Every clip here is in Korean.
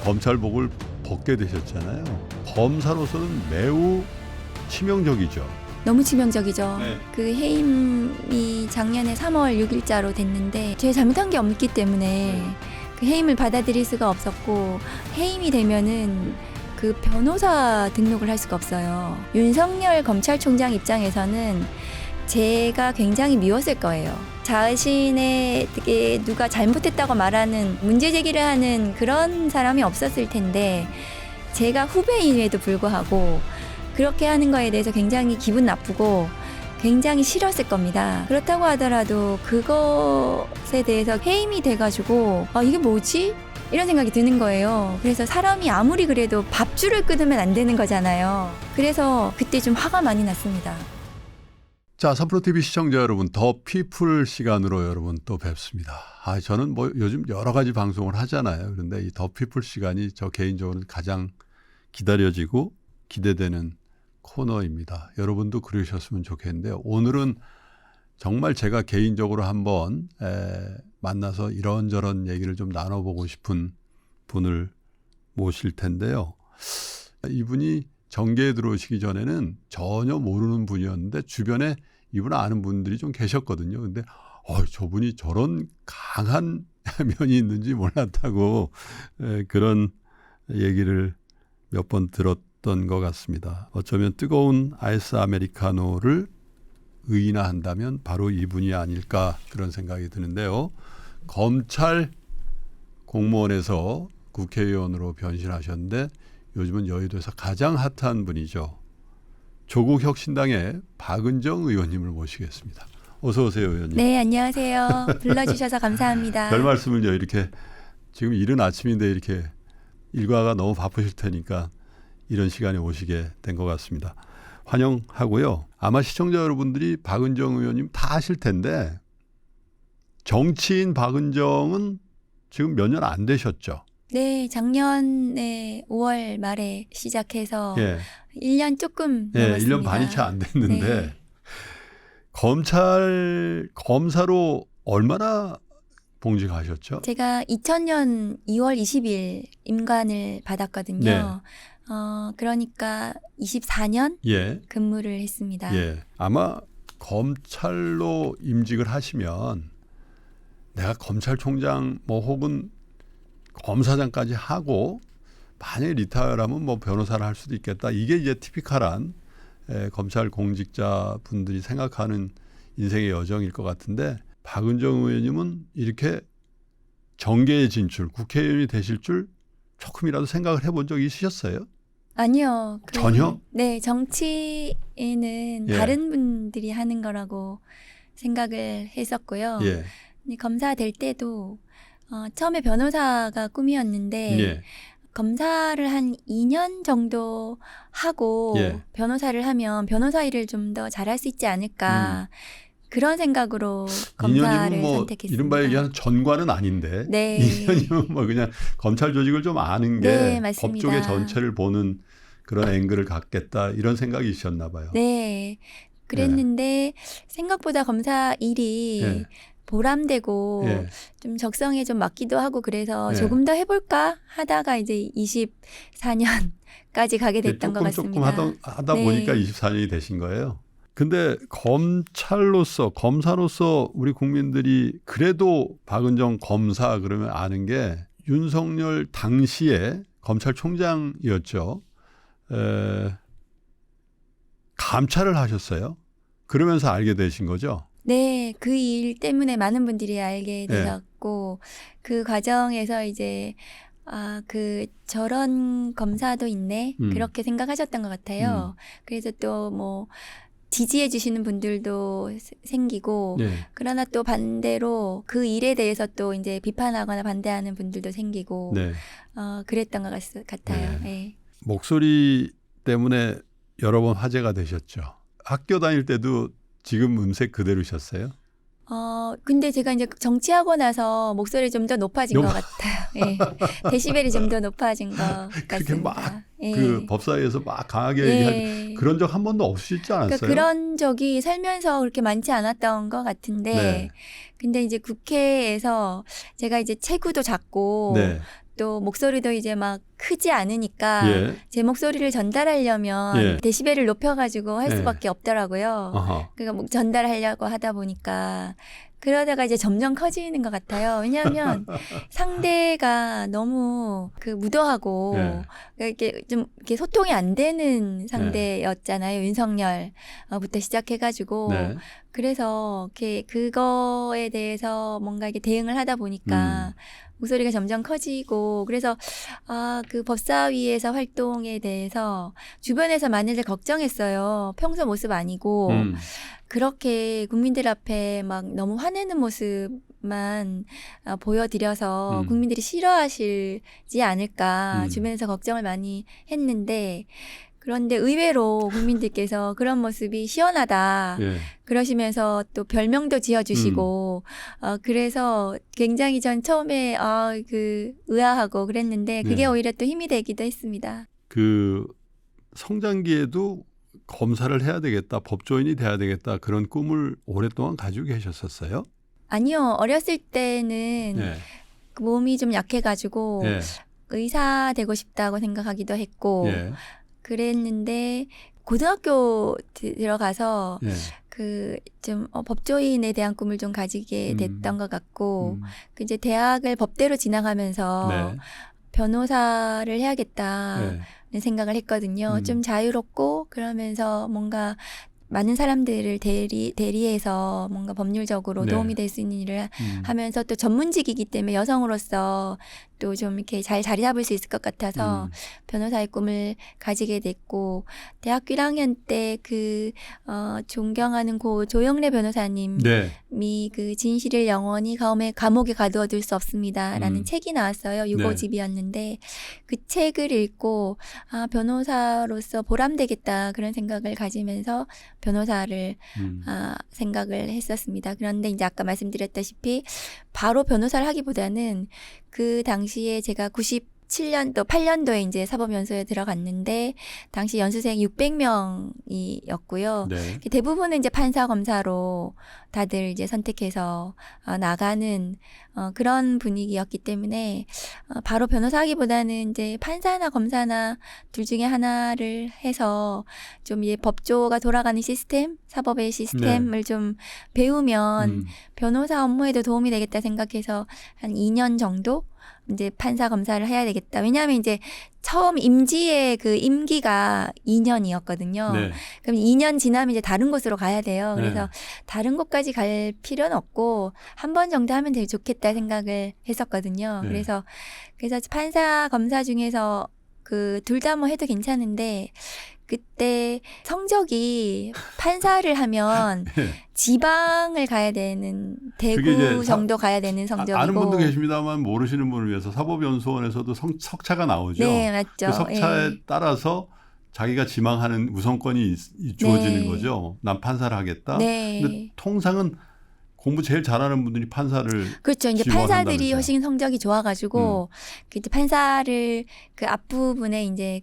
검찰복을 벗게 되셨잖아요. 검사로서는 매우 치명적이죠. 너무 치명적이죠. 네. 그 해임이 작년에 3월 6일자로 됐는데 제가 잘못한 게 없기 때문에 그 해임을 받아들일 수가 없었고, 해임이 되면은 그 변호사 등록을 할 수가 없어요. 윤석열 검찰총장 입장에서는 제가 굉장히 미웠을 거예요. 자신에게 누가 잘못했다고 말하는, 문제 제기를 하는 그런 사람이 없었을 텐데, 제가 후배임에도 불구하고 그렇게 하는 거에 대해서 굉장히 기분 나쁘고 굉장히 싫었을 겁니다. 그렇다고 하더라도 그것에 대해서 해임이 돼가지고 이게 뭐지? 이런 생각이 드는 거예요. 그래서 사람이 아무리 그래도 밥줄을 끊으면 안 되는 거잖아요. 그래서 그때 좀 화가 많이 났습니다. 자, 3프로TV 시청자 여러분, 더 피플 시간으로 여러분 또 뵙습니다. 저는 뭐 요즘 여러 가지 방송을 하잖아요. 그런데 이 더 피플 시간이 저 개인적으로는 가장 기다려지고 기대되는 코너입니다. 여러분도 그러셨으면 좋겠는데요. 오늘은 정말 제가 개인적으로 한번 만나서 이런저런 얘기를 좀 나눠보고 싶은 분을 모실 텐데요. 이분이 정계에 들어오시기 전에는 전혀 모르는 분이었는데 주변에 이분을 아는 분들이 좀 계셨거든요. 근데 저분이 저런 강한 면이 있는지 몰랐다고 그런 얘기를 몇 번 들었던 것 같습니다. 어쩌면 뜨거운 아이스 아메리카노를 의인화한다면 바로 이분이 아닐까 그런 생각이 드는데요. 검찰 공무원에서 국회의원으로 변신하셨는데 요즘은 여의도에서 가장 핫한 분이죠. 조국혁신당의 박은정 의원님을 모시겠습니다. 어서 오세요, 의원님. 네, 안녕하세요. 불러주셔서 감사합니다. 별 말씀을요. 이렇게 지금 이른 아침인데 이렇게 일과가 너무 바쁘실 테니까 이런 시간에 오시게 된 것 같습니다. 환영하고요. 아마 시청자 여러분들이 박은정 의원님 다 아실 텐데 정치인 박은정은 지금 몇 년 안 되셨죠? 네, 작년에 5월 말에 시작해서 예. 1년 조금 예, 넘었습니다. 1년 반이 채 안 됐는데 네. 검사로 얼마나 봉직하셨죠? 제가 2000년 2월 20일 임관을 받았거든요. 네. 그러니까 24년 예. 근무를 했습니다. 예. 아마 검찰로 임직을 하시면 내가 검찰총장 뭐 혹은 검사장까지 하고 만약에 리타이어라면 뭐 변호사를 할 수도 있겠다. 이게 이제 티피컬한 검찰 공직자 분들이 생각하는 인생의 여정일 것 같은데 박은정 의원님은 이렇게 정계에 진출, 국회의원이 되실 줄 조금이라도 생각을 해본 적이 있으셨어요? 아니요. 전혀? 네, 정치에는 예. 다른 분들이 하는 거라고 생각을 했었고요. 예. 근데 검사 될 때도 처음에 변호사가 꿈이었는데 예. 검사를 한 2년 정도 하고 예. 변호사를 하면 변호사 일을 좀 더 잘할 수 있지 않을까 그런 생각으로 2년이면 검사를 뭐 선택했습니다. 이른바 얘기하는 전과는 아닌데 네. 2년이면 뭐 그냥 검찰 조직을 좀 아는 게 네, 맞습니다. 법조계 전체를 보는 그런 앵글을 갖겠다 이런 생각이 있었나 봐요. 네. 그랬는데 생각보다 검사 일이 예. 보람되고 예. 좀 적성에 좀 맞기도 하고 그래서 예. 조금 더 해볼까 하다가 이제 24년까지 가게 됐던 것 조금 같습니다. 하다 네. 보니까 24년이 되신 거예요. 근데 검사로서 우리 국민들이 그래도 박은정 검사 그러면 아는 게 윤석열 당시에 검찰총장이었죠. 감찰을 하셨어요. 그러면서 알게 되신 거죠. 네, 그 일 때문에 많은 분들이 알게 되셨고 그 과정에서 이제 저런 검사도 있네 그렇게 생각하셨던 것 같아요. 그래서 또 뭐 지지해 주시는 분들도 생기고 예. 그러나 또 반대로 그 일에 대해서 또 이제 비판하거나 반대하는 분들도 생기고 네. 그랬던 것 같아요. 네. 네. 목소리 때문에 여러 번 화제가 되셨죠. 학교 다닐 때도 지금 음색 그대로셨어요? 근데 제가 이제 정치하고 나서 목소리 좀 더 높아진 것 같아요. 예. 데시벨이 좀 더 높아진 것 같습니다. 그렇게 막 예. 그 법사위에서 막 강하게 예. 얘기할 그런 적 한 번도 없으시지 않았어요? 그러니까 그런 적이 살면서 그렇게 많지 않았던 것 같은데, 네. 근데 이제 국회에서 제가 이제 체구도 작고 네. 또 목소리도 이제 막 크지 않으니까 예. 제 목소리를 전달하려면 예. 데시벨을 높여가지고 할 예. 수밖에 없더라고요. 어허. 그러니까 뭐 전달하려고 하다 보니까 그러다가 이제 점점 커지는 것 같아요. 왜냐하면 상대가 너무 그 무도하고 예. 그러니까 이렇게 좀 이렇게 소통이 안 되는 상대였잖아요. 윤석열부터 시작해가지고 네. 그래서 이렇게 그거에 대해서 뭔가 이렇게 대응을 하다 보니까 목소리가 점점 커지고 그래서 그 법사위에서 활동에 대해서 주변에서 많이들 걱정했어요. 평소 모습 아니고 그렇게 국민들 앞에 막 너무 화내는 모습만 보여드려서 국민들이 싫어하실지 않을까 주변에서 걱정을 많이 했는데 그런데 의외로 국민들께서 그런 모습이 시원하다 예. 그러시면서 또 별명도 지어주시고 그래서 굉장히 전 처음에 그 의아하고 그랬는데 그게 네. 오히려 또 힘이 되기도 했습니다. 그 성장기에도 검사를 해야 되겠다, 법조인이 돼야 되겠다 그런 꿈을 오랫동안 가지고 계셨었어요? 아니요. 어렸을 때는 예. 그 몸이 좀 약해가지고 예. 의사 되고 싶다고 생각하기도 했고 예. 그랬는데 고등학교 들어가서 예. 그 좀 법조인에 대한 꿈을 좀 가지게 됐던 것 같고 그 이제 대학을 법대로 지나가면서 네. 변호사를 해야겠다는 예. 생각을 했거든요. 좀 자유롭고 그러면서 뭔가 많은 사람들을 대리해서 뭔가 법률적으로 네. 도움이 될 수 있는 일을 하면서 또 전문직이기 때문에 여성으로서 또 좀 이렇게 잘 자리 잡을 수 있을 것 같아서 변호사의 꿈을 가지게 됐고 대학교 1학년 때 그 존경하는 고 조영래 변호사님이 네. 그 진실을 영원히 감옥에 가두어둘 수 없습니다라는 책이 나왔어요. 유고집이었는데 그 책을 읽고 변호사로서 보람되겠다 그런 생각을 가지면서 변호사를 생각을 했었습니다. 그런데 이제 아까 말씀드렸다시피 바로 변호사를 하기보다는 그 당시에 제가 97년도, 8년도에 이제 사법연수에 들어갔는데 당시 연수생 600명이었고요. 네. 대부분은 이제 판사, 검사로 다들 이제 선택해서 나가는 그런 분위기였기 때문에 바로 변호사 하기보다는 이제 판사나 검사나 둘 중에 하나를 해서 좀 법조가 돌아가는 시스템, 사법의 시스템을 좀 배우면 변호사 업무에도 도움이 되겠다 생각해서 한 2년 정도 이제 판사 검사를 해야 되겠다. 왜냐하면 이제 처음 임지의 그 임기가 2년이었거든요. 네. 그럼 2년 지나면 이제 다른 곳으로 가야 돼요. 그래서 네. 다른 곳까지 갈 필요는 없고 한 번 정도 하면 되게 좋겠다 생각을 했었거든요. 네. 그래서 판사 검사 중에서 그 둘 다 뭐 해도 괜찮은데 그때 성적이 판사를 하면 지방을 가야 되는 그게 대구 이제 정도 가야 되는 성적이고 아는 분도 계십니다만 모르시는 분을 위해서 사법연수원에서도 석차가 나오죠. 네, 맞죠. 그 석차에 예. 따라서 자기가 지망하는 우선권이 주어지는 네. 거죠. 난 판사를 하겠다. 네. 근데 통상은 공부 제일 잘하는 분들이 판사를 그렇죠. 이제 지원한다면서요. 판사들이 훨씬 성적이 좋아가지고 그 이제 판사를 그 앞부분에 이제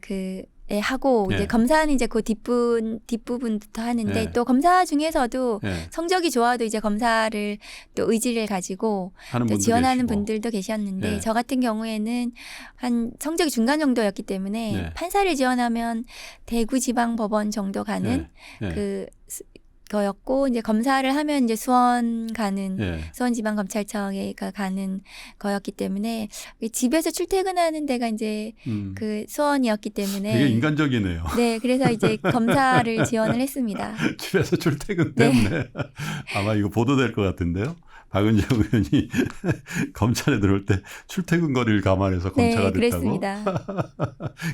하고 네. 이제 검사는 이제 그 뒷부분부터 하는데 네. 또 검사 중에서도 네. 성적이 좋아도 이제 검사를 또 의지를 가지고 하는 또 분도 지원하는 계시고. 분들도 계셨는데 네. 저 같은 경우에는 한 성적이 중간 정도였기 때문에 네. 판사를 지원하면 대구지방법원 정도 가는 네. 네. 그 거였고 이제 검사를 하면 이제 수원 가는 네. 수원지방검찰청에 가는 거였기 때문에 집에서 출퇴근하는 데가 이제 그 수원이었기 때문에 되게 인간적이네요. 네, 그래서 이제 검사를 지원을 했습니다. 집에서 출퇴근 네. 때문에 아마 이거 보도될 것 같은데요. 박은정 의원이 검찰에 들어올 때 출퇴근 거리를 감안해서 검사가 네, 됐다고. 그랬습니다.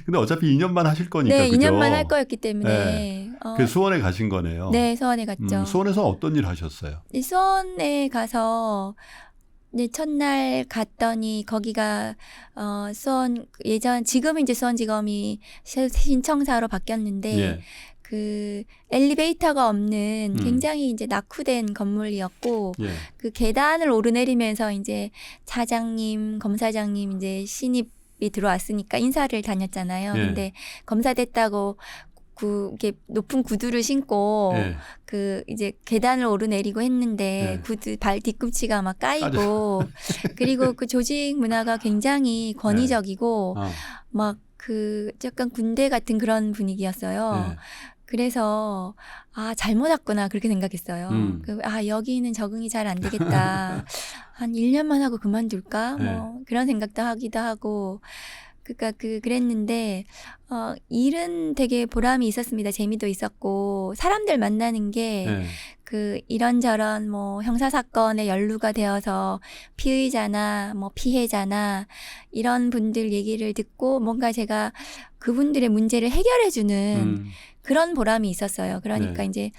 근데 어차피 2년만 하실 거니까. 네, 그죠? 2년만 할 거였기 때문에. 네. 그 수원에 가신 거네요. 네, 수원에 갔죠. 수원에서 어떤 일 하셨어요? 이 수원에 가서 네, 첫날 갔더니 거기가 지금은 이제 수원지검이 신청사로 바뀌었는데 예. 그 엘리베이터가 없는 굉장히 이제 낙후된 건물이었고 예. 그 계단을 오르내리면서 이제 차장님, 검사장님 이제 신입이 들어왔으니까 인사를 다녔잖아요. 예. 근데 검사 됐다고 이렇게 높은 구두를 신고 예. 그 이제 계단을 오르내리고 했는데 예. 구두 발 뒤꿈치가 막 까이고 그리고 그 조직 문화가 굉장히 권위적이고 어. 막 그 약간 군대 같은 그런 분위기였어요. 예. 그래서 아 잘못 왔구나 그렇게 생각했어요. 여기는 적응이 잘 안 되겠다. 한 1년만 하고 그만둘까? 네. 뭐 그런 생각도 하기도 하고. 그러니까 그랬는데 일은 되게 보람이 있었습니다. 재미도 있었고 사람들 만나는 게 예. 그 이런저런 뭐 형사 사건에 연루가 되어서 피의자나 뭐 피해자나 이런 분들 얘기를 듣고 뭔가 제가 그분들의 문제를 해결해 주는 그런 보람이 있었어요. 그러니까 네. 이제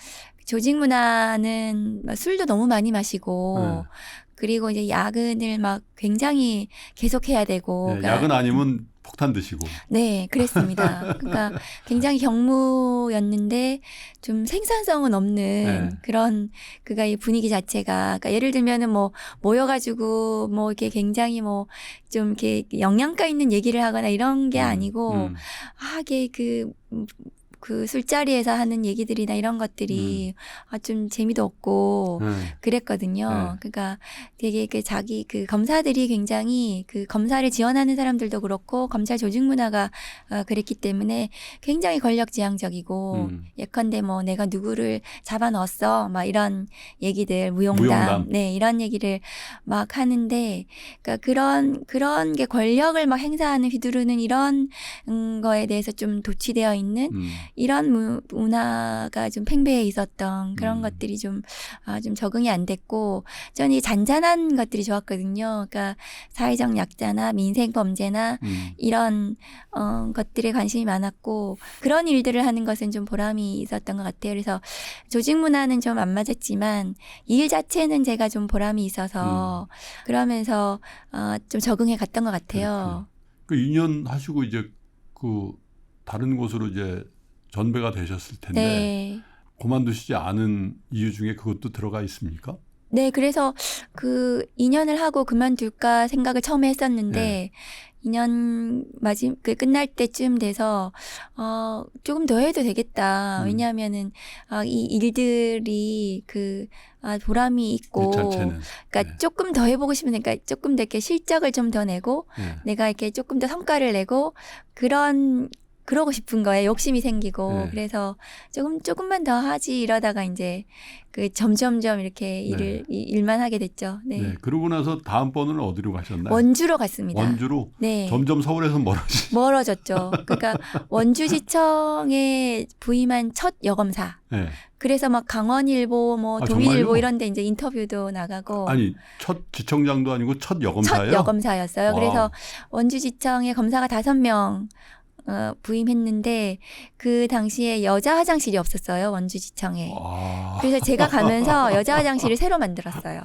조직 문화는 술도 너무 많이 마시고 그리고 이제 야근을 막 굉장히 계속해야 되고 예. 야근 아니면 폭탄 드시고. 네, 그랬습니다. 그러니까 굉장히 경무였는데 좀 생산성은 없는 네. 그런 그가 이 분위기 자체가 그러니까 예를 들면은 뭐 모여가지고 뭐 이렇게 굉장히 뭐 좀 이렇게 영양가 있는 얘기를 하거나 이런 게 아니고 이게 그 술자리에서 하는 얘기들이나 이런 것들이 좀 재미도 없고 그랬거든요. 그러니까 되게 그 자기 그 검사들이 굉장히 그 검사를 지원하는 사람들도 그렇고 검찰 조직 문화가 그랬기 때문에 굉장히 권력지향적이고 예컨대 뭐 내가 누구를 잡아 넣었어 막 이런 얘기들 무용담. 네, 이런 얘기를 막 하는데 그러니까 그런 게 권력을 막 행사하는 휘두르는 이런 거에 대해서 좀 도취되어 있는 이런 문화가 좀 팽배해 있었던 그런 것들이 좀 적응이 안 됐고, 저는 이 잔잔한 것들이 좋았거든요. 그러니까 사회적 약자나 민생 범죄나 이런 것들에 관심이 많았고, 그런 일들을 하는 것은 좀 보람이 있었던 것 같아요. 그래서 조직 문화는 좀 안 맞았지만 일 자체는 제가 좀 보람이 있어서 그러면서 좀 적응해 갔던 것 같아요. 그 2년 하시고 이제 그 다른 곳으로 이제 전배가 되셨을 텐데 네. 그만두시지 않은 이유 중에 그것도 들어가 있습니까? 네, 그래서 그 2년을 하고 그만둘까 생각을 처음에 했었는데 2년 끝날 때쯤 돼서 조금 더 해도 되겠다. 왜냐하면은 이 일들이 보람이 있고, 일 자체는. 그러니까 조금 더 해보고 싶으니까 그러니까 조금 더 이렇게 실적을 좀 더 내고 내가 이렇게 조금 더 성과를 내고 그러고 싶은 거에 욕심이 생기고 그래서 조금만 더 하지 이러다가 이제 점점점 이렇게 일만 하게 됐죠. 네. 네. 그러고 나서 다음번은 어디로 가셨나요? 원주로 갔습니다. 원주로? 네. 점점 서울에서 멀어졌죠. 그러니까 원주지청에 부임한 첫 여검사. 네. 그래서 막 강원일보, 뭐 도민일보 정말요? 이런 데 이제 인터뷰도 나가고. 아니, 첫 지청장도 아니고 첫 여검사예요? 첫 여검사였어요. 와. 그래서 원주지청에 검사가 5명 부임했는데 그 당시에 여자 화장실이 없었어요. 원주지청에. 그래서 제가 가면서 여자 화장실을 새로 만들었어요.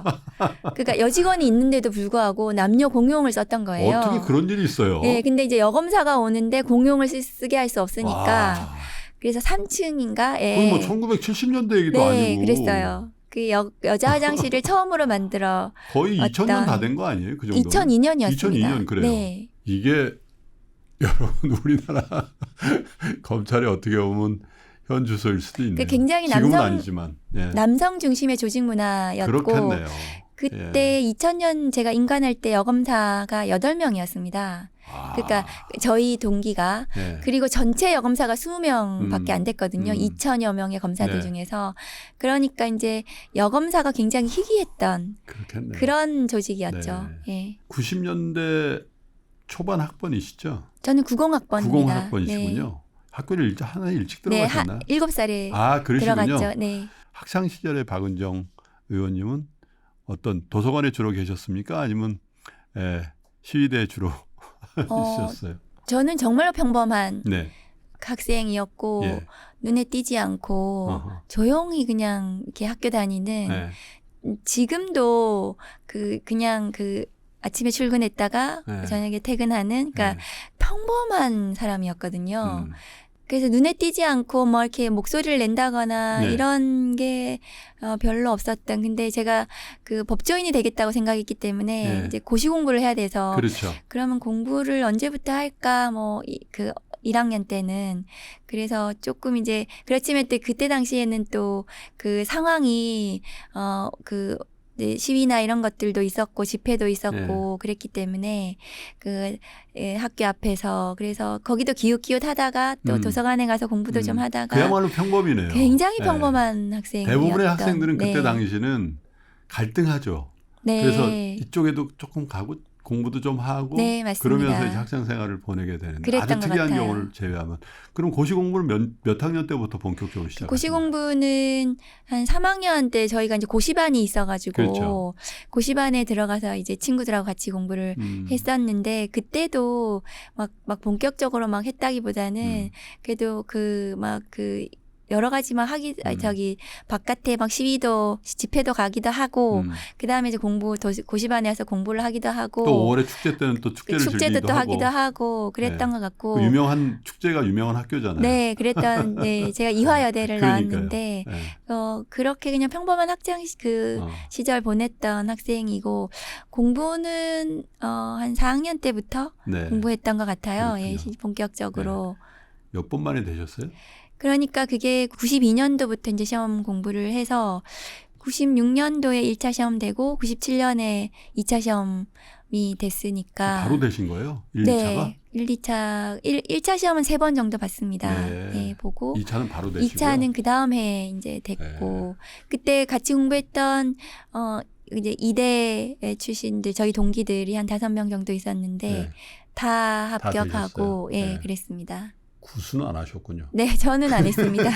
그러니까 여직원이 있는데도 불구하고 남녀 공용을 썼던 거예요. 어떻게 그런 일이 있어요? 네, 근데 이제 여검사가 오는데 공용을 쓰게 할 수 없으니까 그래서 3층인가? 그건 뭐 1970년대 얘기도 네, 아니고. 그랬어요. 그 여자 화장실을 처음으로 만들어 거의 2000년 다 된 거 아니에요? 그 정도? 2002년이었습니다. 2002년 그래요. 네. 이게 여러분 우리나라 검찰이 어떻게 보면 현주소일 수도 있네요. 굉장히 지금은 아니지만. 남성 중심의 조직 문화였고 그렇겠네요. 그때 2000년 제가 인관할 때 여검사가 8명이었습니다. 그러니까 저희 동기가 그리고 전체 여검사가 20명밖에 안 됐거든요. 2000여 명의 검사들 중에서. 그러니까 이제 여검사가 굉장히 희귀했던 그렇겠네요. 그런 조직이었죠. 네. 90년대 초반 학번이시죠? 저는 90학번입니다. 90학번이시군요. 네. 학교를 하나 일찍 들어가셨나? 네, 7살에 그러시군요. 들어갔죠. 네. 학창 시절에 박은정 의원님은 어떤 도서관에 주로 계셨습니까? 아니면 시위대에 주로 있었어요? 저는 정말로 평범한 학생이었고 눈에 띄지 않고 조용히 그냥 이렇게 학교 다니는 지금도 그냥 아침에 출근했다가 저녁에 퇴근하는 그러니까 평범한 사람이었거든요. 그래서 눈에 띄지 않고 뭐 이렇게 목소리를 낸다거나 이런 게 별로 없었던. 근데 제가 법조인이 되겠다고 생각했기 때문에 이제 고시 공부를 해야 돼서 그렇죠. 그러면 공부를 언제부터 할까 뭐 1학년 때는. 그래서 조금 이제 그렇지만 또 그때 당시에는 또 그 상황이 네, 시위나 이런 것들도 있었고 집회도 있었고 그랬기 때문에 학교 앞에서 그래서 거기도 기웃기웃하다가 또 도서관에 가서 공부도 좀 하다가 그야말로 평범이네요. 굉장히 평범한 학생이었던. 대부분의 학생들은 그때 네. 당시는 갈등하죠. 네. 그래서 이쪽에도 조금 가고 공부도 좀 하고 네, 맞습니다. 그러면서 이제 학생 생활을 보내게 되는데 그랬던 아주 것 특이한 같아요. 경우를 제외하면 그럼 고시 공부를 몇 학년 때부터 본격적으로 시작하셨나요? 고시 공부는 한 3학년 때 저희가 이제 고시반이 있어가지고 그렇죠. 고시반에 들어가서 이제 친구들하고 같이 공부를 했었는데 그때도 막 본격적으로 막 했다기보다는 그래도 여러 가지 막 바깥에 막 시위도 집회도 가기도 하고 그다음에 이제 고시반에 와서 공부를 하기도 하고 또 5월에 축제 때는 또 축제를 축제도 즐기기도 또 하기도 하고 그랬던 네. 것 같고 그 유명한 축제가 유명한 학교잖아요. 네, 네, 제가 이화여대를 그러니까요. 나왔는데 네. 그렇게 그냥 평범한 학창 시절 보냈던 학생이고 공부는 한 4학년 때부터 네. 공부했던 것 같아요. 예, 그렇군요. 본격적으로. 몇 번 만에 되셨어요? 그러니까 그게 92년도부터 이제 시험 공부를 해서 96년도에 1차 시험 되고 97년에 2차 시험이 됐으니까 바로 되신 거예요? 1, 네, 2차가? 1차 시험은 3번 정도 봤습니다. 네. 네, 보고 2차는 바로 되시고요? 2차는 그 다음 해에 이제 됐고 그때 같이 공부했던 이제 이대 출신들 저희 동기들이 한 5명 정도 있었는데 네. 다 합격하고 되셨어요? 예, 네. 그랬습니다. 구수는 안 하셨군요. 네, 저는 안 했습니다.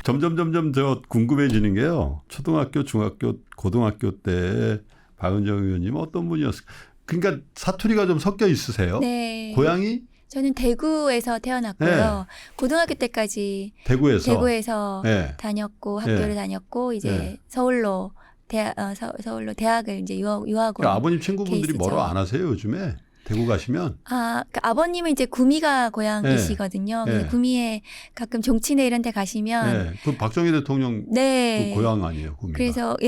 점점 저 궁금해지는 게요. 초등학교, 중학교, 고등학교 때 박은정 의원님 어떤 분이었을까? 그러니까 사투리가 좀 섞여 있으세요? 네. 고향이 저는 대구에서 태어났고요. 고등학교 때까지 대구에서 네. 다녔고 학교를 다녔고 이제 서울로 서울로 대학을 이제 유학원. 그러니까 아버님 친구분들이 케이스죠. 뭐라 안 하세요, 요즘에? 대구 가시면? 아버님은 이제 구미가 고향이시거든요. 네. 구미에 가끔 종친회 이런 데 가시면 네. 그 박정희 대통령 네. 그 고향 아니에요, 구미가. 그래서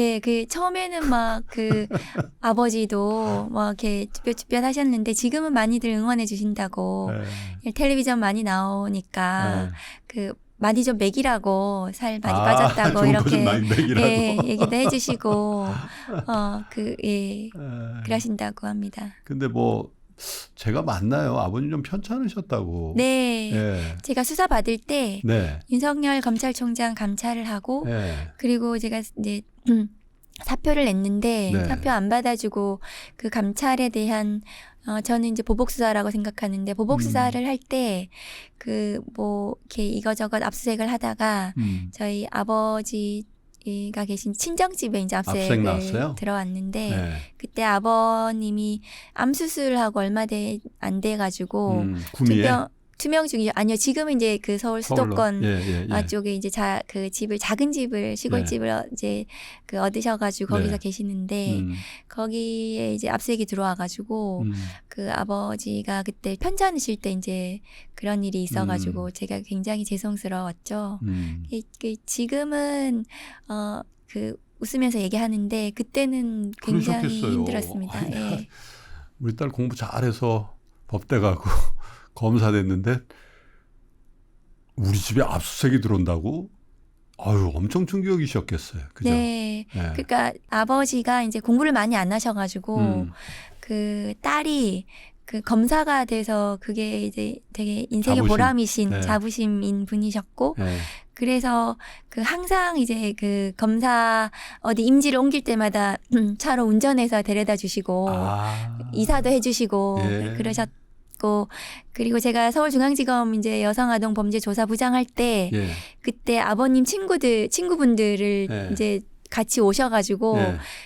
처음에는 막 아버지도 막 이렇게 쭈뼛쭈뼛 하셨는데 지금은 많이들 응원해 주신다고 텔레비전 많이 나오니까 많이 좀 먹이라고 살 많이 빠졌다고 이렇게 얘기도 해주시고 그러신다고 합니다. 근데 뭐 제가 맞나요? 아버님 좀 편찮으셨다고. 네. 네. 제가 수사 받을 때 윤석열 검찰총장 감찰을 하고 그리고 제가 이제 사표를 냈는데 사표 안 받아주고 그 감찰에 대한 저는 이제 보복수사라고 생각하는데 보복수사를 할 때 이렇게 이거저것 압수수색을 하다가 저희 아버지가 계신 친정집에 이제 압수수색을 들어왔는데 그때 아버님이 암 수술하고 얼마 안 돼가지고 투명 중이죠. 아니요, 지금은 이제 그 서울 수도권 쪽에 이제 작은 집을 시골집을 이제 얻으셔가지고 거기서 계시는데 거기에 이제 압수수색이 들어와가지고 그 아버지가 그때 편찮으실 때 이제 그런 일이 있어가지고 제가 굉장히 죄송스러웠죠. 지금은 웃으면서 얘기하는데 그때는 굉장히 그러셨겠어요. 힘들었습니다. 예. 우리 딸 공부 잘해서 법대 가고 검사 됐는데 우리 집에 압수수색이 들어온다고? 아유, 엄청 충격이셨겠어요. 그죠? 네. 그러니까 아버지가 이제 공부를 많이 안 하셔가지고 그 딸이 그 검사가 돼서 그게 이제 되게 인생의 보람이신 자부심인 분이셨고 그래서 항상 이제 그 검사 어디 임지를 옮길 때마다 차로 운전해서 데려다 주시고 이사도 해주시고 그러셨고 그리고 제가 서울중앙지검 이제 여성아동범죄조사부장 할 때 그때 아버님 친구분들을 이제 같이 오셔가지고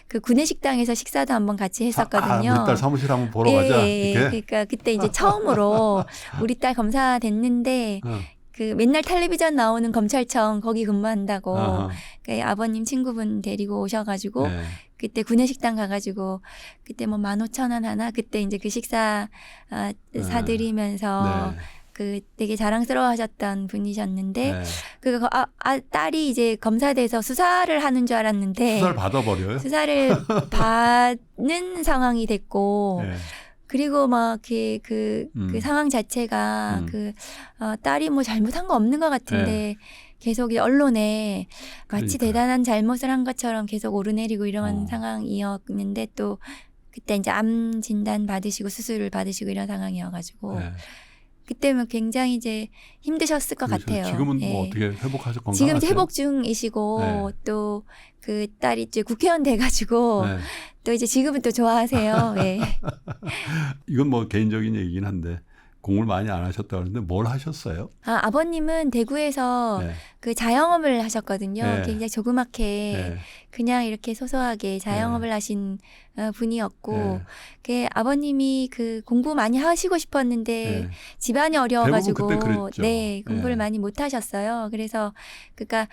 그 구내식당에서 식사도 한번 같이 했었거든요. 우리 딸 사무실 한번 보러 가자. 그러니까 그때 이제 처음으로 우리 딸 검사 됐는데 맨날 텔레비전 나오는 검찰청 거기 근무한다고 아버님 친구분 데리고 오셔가지고 그때 구내식당 가가지고 그때 뭐 15,000원 하나 그때 이제 그 식사 사드리면서 되게 자랑스러워하셨던 분이셨는데 딸이 이제 검사돼서 수사를 하는 줄 알았는데 수사를 받아버려요? 수사를 받는 상황이 됐고 그리고 막 그 상황 자체가 딸이 뭐 잘못한 거 없는 것 같은데 계속 이 언론에 마치 그러니까요. 대단한 잘못을 한 것처럼 계속 오르내리고 이런 상황이었는데 또 그때 이제 암 진단 받으시고 수술을 받으시고 이런 상황이어가지고 네. 그때면 굉장히 이제 힘드셨을 것 그래서 같아요. 지금은 예. 뭐 어떻게 회복하셔 건강하세요? 지금 이제 회복 중이시고 네. 또 그 딸이 이제 국회의원 돼가지고 네. 또 이제 지금은 또 좋아하세요. 예. 이건 뭐 개인적인 얘기긴 한데 공부를 많이 안 하셨다고 하는데 뭘 하셨어요? 아버님은 대구에서 네. 그 자영업을 하셨거든요. 네. 굉장히 조그맣게 네. 그냥 이렇게 소소하게 자영업을 하신 분이었고, 네. 그 아버님이 그 공부 많이 하시고 싶었는데 네. 집안이 대부분 어려워가지고, 그때 그랬죠. 네, 공부를 네. 많이 못 하셨어요. 그래서 그러니까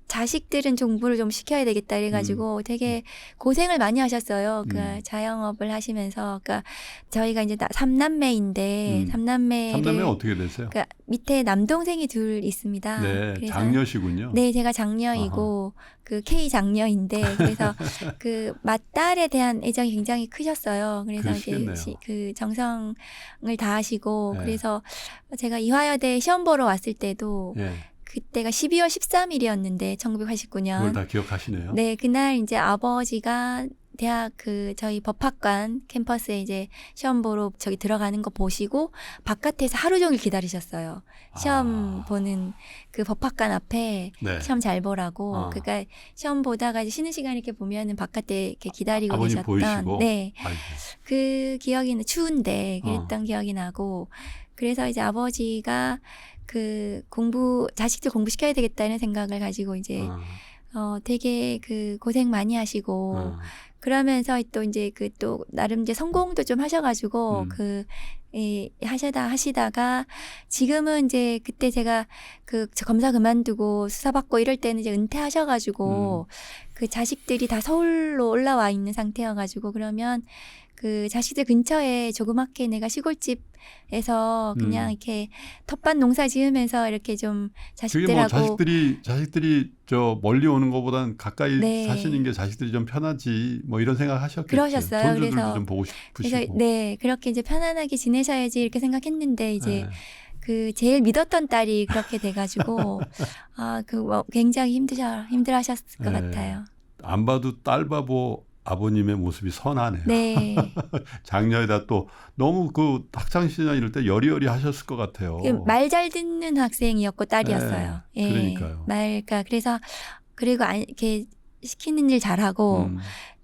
자식들은 공부를 좀 시켜야 되겠다 이래가지고 되게 고생을 많이 하셨어요. 그 자영업을 하시면서, 그러니까 저희가 이제 삼남매인데 삼남매를 삼남매 어떻게 되세요? 그러니까 밑에 남동생이 둘 있습니다. 네, 그래서 장녀시군요. 네, 제가 장녀이고 그 K 장녀인데 그래서 그 맏딸에 대한 애정이 굉장히 크셨어요. 그래서 그러시겠네요. 이제 그 정성을 다하시고 네. 그래서 제가 이화여대 시험 보러 왔을 때도 예. 그때가 12월 13일이었는데 1989년. 그걸 다 기억하시네요. 네, 그날 이제 아버지가 대학 저희 법학관 캠퍼스에 이제 시험 보러 저기 들어가는 거 보시고 바깥에서 하루 종일 기다리셨어요. 시험 보는 그 법학관 앞에 네. 시험 잘 보라고. 그러니까 시험 보다가 이제 쉬는 시간 이렇게 보면은 바깥에 이렇게 기다리고 아버님 계셨던. 보이시고. 네. 아이고. 그 기억이 추운데 그랬던 기억이 나고. 그래서 이제 아버지가 자식들 공부시켜야 되겠다 이런 생각을 가지고 이제 되게 고생 많이 하시고 그러면서 또 이제 또 나름 이제 성공도 좀 하셔가지고 하시다가 지금은 이제 그때 제가 저 검사 그만두고 수사 받고 이럴 때는 이제 은퇴하셔가지고 그 자식들이 다 서울로 올라와 있는 상태여가지고 그러면 그 자식들 근처에 조그맣게 내가 시골집에서 그냥 이렇게 텃밭 농사 지으면서 이렇게 좀 그게 뭐 자식들하고 자식들이 저 멀리 오는 것보단 가까이 네. 사시는 게 자식들이 좀 편하지 뭐 이런 생각 하셨겠죠. 그러셨어요. 손주들도 그래서 좀 보고 싶으시고. 그래서 네 그렇게 이제 편안하게 지내셔야지 이렇게 생각했는데 이제 제일 믿었던 딸이 그렇게 돼가지고 뭐 굉장히 힘들어하셨을 것 같아요. 안 봐도 딸 바보 아버님의 모습이 선하네요. 네. 장녀에다 또 너무 그 학창 시절 이럴 때 여리여리 하셨을 것 같아요. 말 잘 듣는 학생이었고 딸이었어요. 네, 그러니까요. 그러니까 그래서 그리고 이렇게 시키는 일 잘하고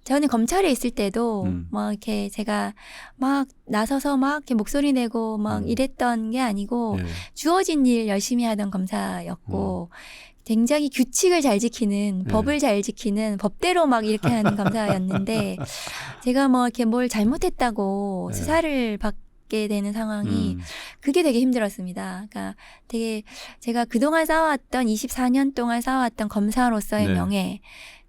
저는 검찰에 있을 때도 막 이렇게 제가 막 나서서 막 이렇게 목소리 내고 막 이랬던 게 아니고 주어진 일 열심히 하던 검사였고 굉장히 규칙을 잘 지키는 법을 잘 지키는 법대로 막 이렇게 하는 검사였는데 제가 뭐 이렇게 뭘 잘못했다고 수사를 받게 되는 상황이 그게 되게 힘들었습니다. 그러니까 되게 제가 그동안 쌓아왔던 24년 동안 쌓아왔던 검사로서의 명예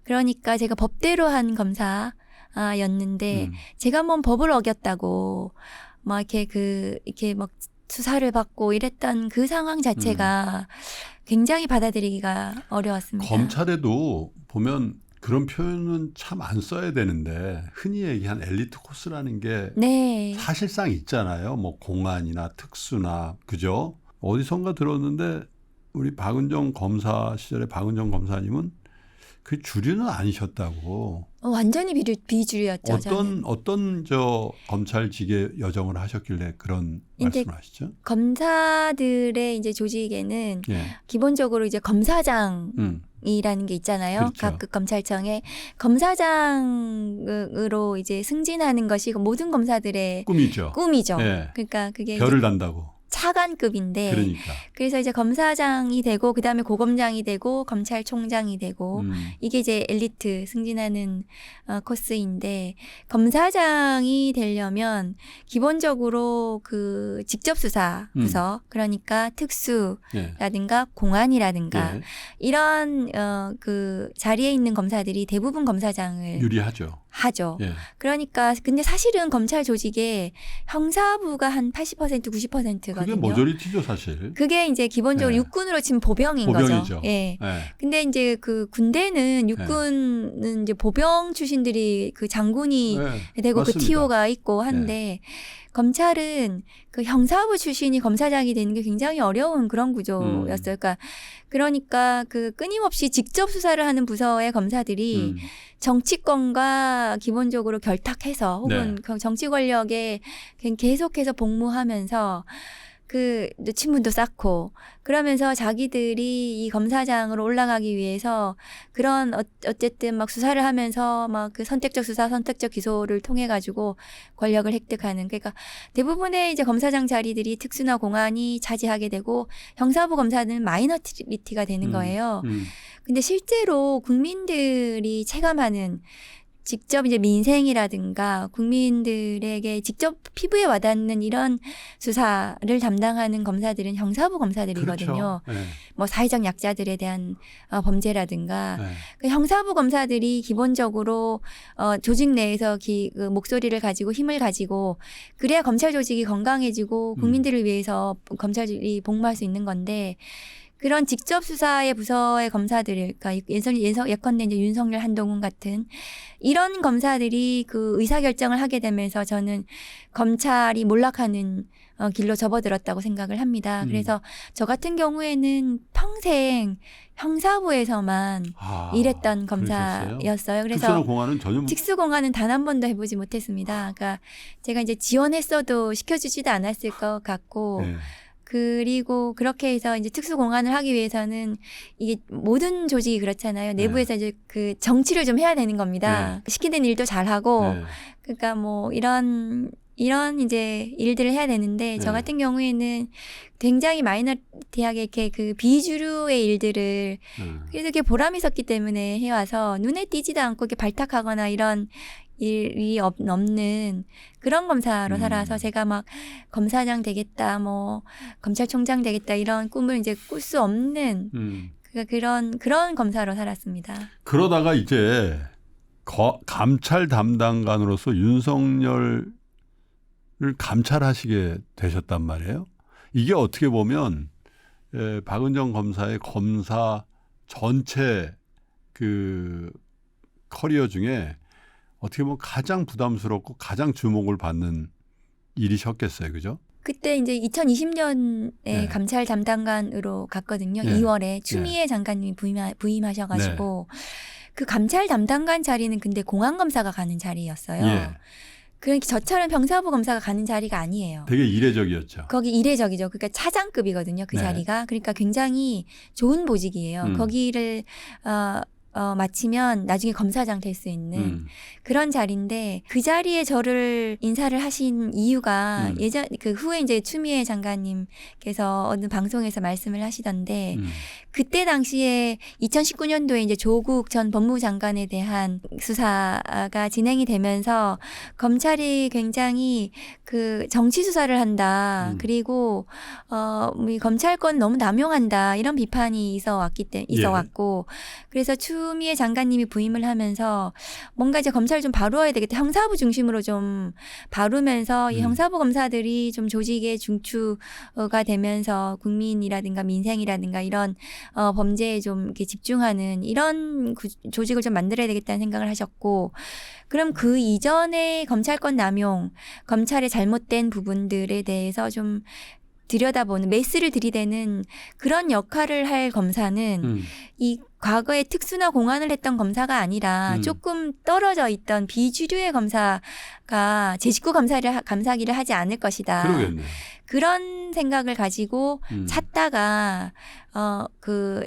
그러니까 제가 법대로 한 검사였는데 제가 뭐 법을 어겼다고 막 이렇게 막 수사를 받고 이랬던 그 상황 자체가 굉장히 받아들이기가 어려웠습니다. 검찰에도 보면 그런 표현은 참 안 써야 되는데 흔히 얘기한 엘리트 코스라는 게 네. 사실상 있잖아요. 뭐 공안이나 특수나 그죠? 어디선가 들었는데 우리 박은정 검사 시절에 박은정 검사님은 그 주류는 아니셨다고. 완전히 비주류였죠. 어떤 저 검찰직의 여정을 하셨길래 그런 말씀을 하시죠? 검사들의 이제 조직에는 기본적으로 이제 검사장이라는 게 있잖아요. 그렇죠. 각급 검찰청에 검사장으로 이제 승진하는 것이 모든 검사들의 꿈이죠. 네. 그러니까 그게 별을 단다고. 차관급인데 그러니까. 그래서 이제 검사장이 되고 그다음에 고검장이 되고 검찰총장이 되고 이게 이제 엘리트 승진하는 코스인데 검사장이 되려면 기본적으로 그 직접 수사 부서 그러니까 특수라든가 공안이라든가 이런 그 자리에 있는 검사들이 대부분 검사장을 유리하죠. 하죠. 예. 그러니까 근데 사실은 검찰 조직에 형사부가 한 80% 90%거든요. 그게 모조리티죠, 사실. 그게 이제 기본적으로 예. 육군으로 치면 보병인 보병이죠. 거죠. 예. 예. 근데 이제 그 군대는 육군은 이제 보병 출신들이 그 장군이 예. 되고 그 맞습니다. TO가 있고 한데 검찰은 그 형사부 출신이 검사장이 되는 게 굉장히 어려운 그런 구조였어요. 그러니까 그 끊임없이 직접 수사를 하는 부서의 검사들이 정치권과 기본적으로 결탁해서 혹은 그 정치 권력에 계속해서 복무하면서 그 친분도 쌓고 그러면서 자기들이 이 검사장으로 올라가기 위해서 그런 어쨌든 막 수사를 하면서 막 그 선택적 수사, 선택적 기소를 통해 가지고 권력을 획득하는 그러니까 대부분의 이제 검사장 자리들이 특수나 공안이 차지하게 되고 형사부 검사는 마이너리티가 되는 거예요. 근데 실제로 국민들이 체감하는 직접 이제 민생이라든가 국민들에게 직접 피부에 와닿는 이런 수사를 담당하는 검사들은 형사부 검사들이거든요. 그렇죠. 예. 뭐 사회적 약자들에 대한 범죄라든가 예. 그 형사부 검사들이 기본적으로 조직 내에서 그 목소리를 가지고 힘을 가지고 그래야 검찰 조직이 건강해지고 국민들을 위해서 검찰이 복무할 수 있는 건데 그런 직접 수사의 부서의 검사들, 그러니까 예컨대 이제 윤석열, 한동훈 같은 이런 검사들이 그 의사결정을 하게 되면서 저는 검찰이 몰락하는 길로 접어들었다고 생각을 합니다. 그래서 저 같은 경우에는 평생 형사부에서만 일했던 검사였어요. 그래서 특수공안은 전혀 특수공안은 단 한 번도 해보지 못했습니다. 그러니까 제가 이제 지원했어도 시켜주지도 않았을 것 같고 예. 그리고 그렇게 해서 이제 특수공안을 하기 위해서는 이게 모든 조직이 그렇잖아요. 내부에서 이제 그 정치를 좀 해야 되는 겁니다. 시키는 일도 잘하고 그러니까 뭐 이런 이제 일들을 해야 되는데 저 같은 경우에는 굉장히 마이너리티하게 이렇게 그 비주류의 일들을 그래도 이렇게 보람이 있었기 때문에 해와서 눈에 띄지도 않고 이렇게 발탁하거나 이런 일이 없는 그런 검사로 살아서 제가 막 검사장 되겠다, 뭐 검찰총장 되겠다 이런 꿈을 이제 꿀 수 없는 그런 검사로 살았습니다. 그러다가 이제 감찰 담당관으로서 윤석열을 감찰하시게 되셨단 말이에요. 이게 어떻게 보면 박은정 검사의 검사 전체 그 커리어 중에 어떻게 보면 가장 부담스럽고 가장 주목을 받는 일이셨겠어요. 그죠? 그때 이제 2020년에 감찰 담당관으로 갔거든요. 2월에 추미애 장관님이 부임하셔가지고 그 감찰 담당관 자리는 근데 공안검사가 가는 자리였어요. 그러니까 저처럼 병사부 검사가 가는 자리가 아니에요. 되게 이례적이었죠. 거기 이례적이죠. 그러니까 차장급이거든요. 그 자리가. 그러니까 굉장히 좋은 보직이에요. 거기를 마치면 나중에 검사장 될 수 있는 그런 자리인데 그 자리에 저를 인사를 하신 이유가 그 후에 이제 추미애 장관님께서 어느 방송에서 말씀을 하시던데 그때 당시에 2019년도에 이제 조국 전 법무장관에 대한 수사가 진행이 되면서 검찰이 굉장히 그 정치 수사를 한다. 그리고 이 검찰권 너무 남용한다. 이런 비판이 있어왔고 그래서 추미애 장관님이 부임을 하면서 뭔가 이제 검찰을 좀 바로워야 되겠다. 형사부 중심으로 좀 바르면서 이 형사부 검사들이 좀 조직의 중추가 되면서 국민이라든가 민생이라든가 이런 범죄에 좀 이렇게 집중하는 이런 조직을 좀 만들어야 되겠다는 생각을 하셨고 그럼 그 이전에 검찰권 남용, 검찰의 잘못된 부분들에 대해서 좀 들여다보는 메스를 들이대는 그런 역할을 할 검사는 이 과거에 특수나 공안을 했던 검사가 아니라 조금 떨어져 있던 비주류의 검사가 제 식구 감사기를 하지 않을 것이다. 그러겠네. 그런 생각을 가지고 찾다가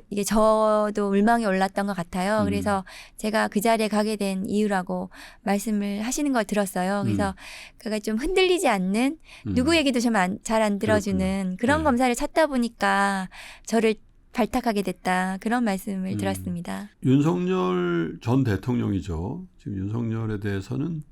이게 저도 울망에 올랐던 것 같아요. 그래서 제가 그 자리에 가게 된 이유라고 말씀을 하시는 걸 들었어요. 그래서 그가 좀 흔들리지 않는 누구 얘기도 좀 잘 안 들어주는 그런 검사를 찾다 보니까 저를 발탁하게 됐다. 그런 말씀을 들었습니다. 윤석열 전 대통령이죠. 지금 윤석열에 대해서는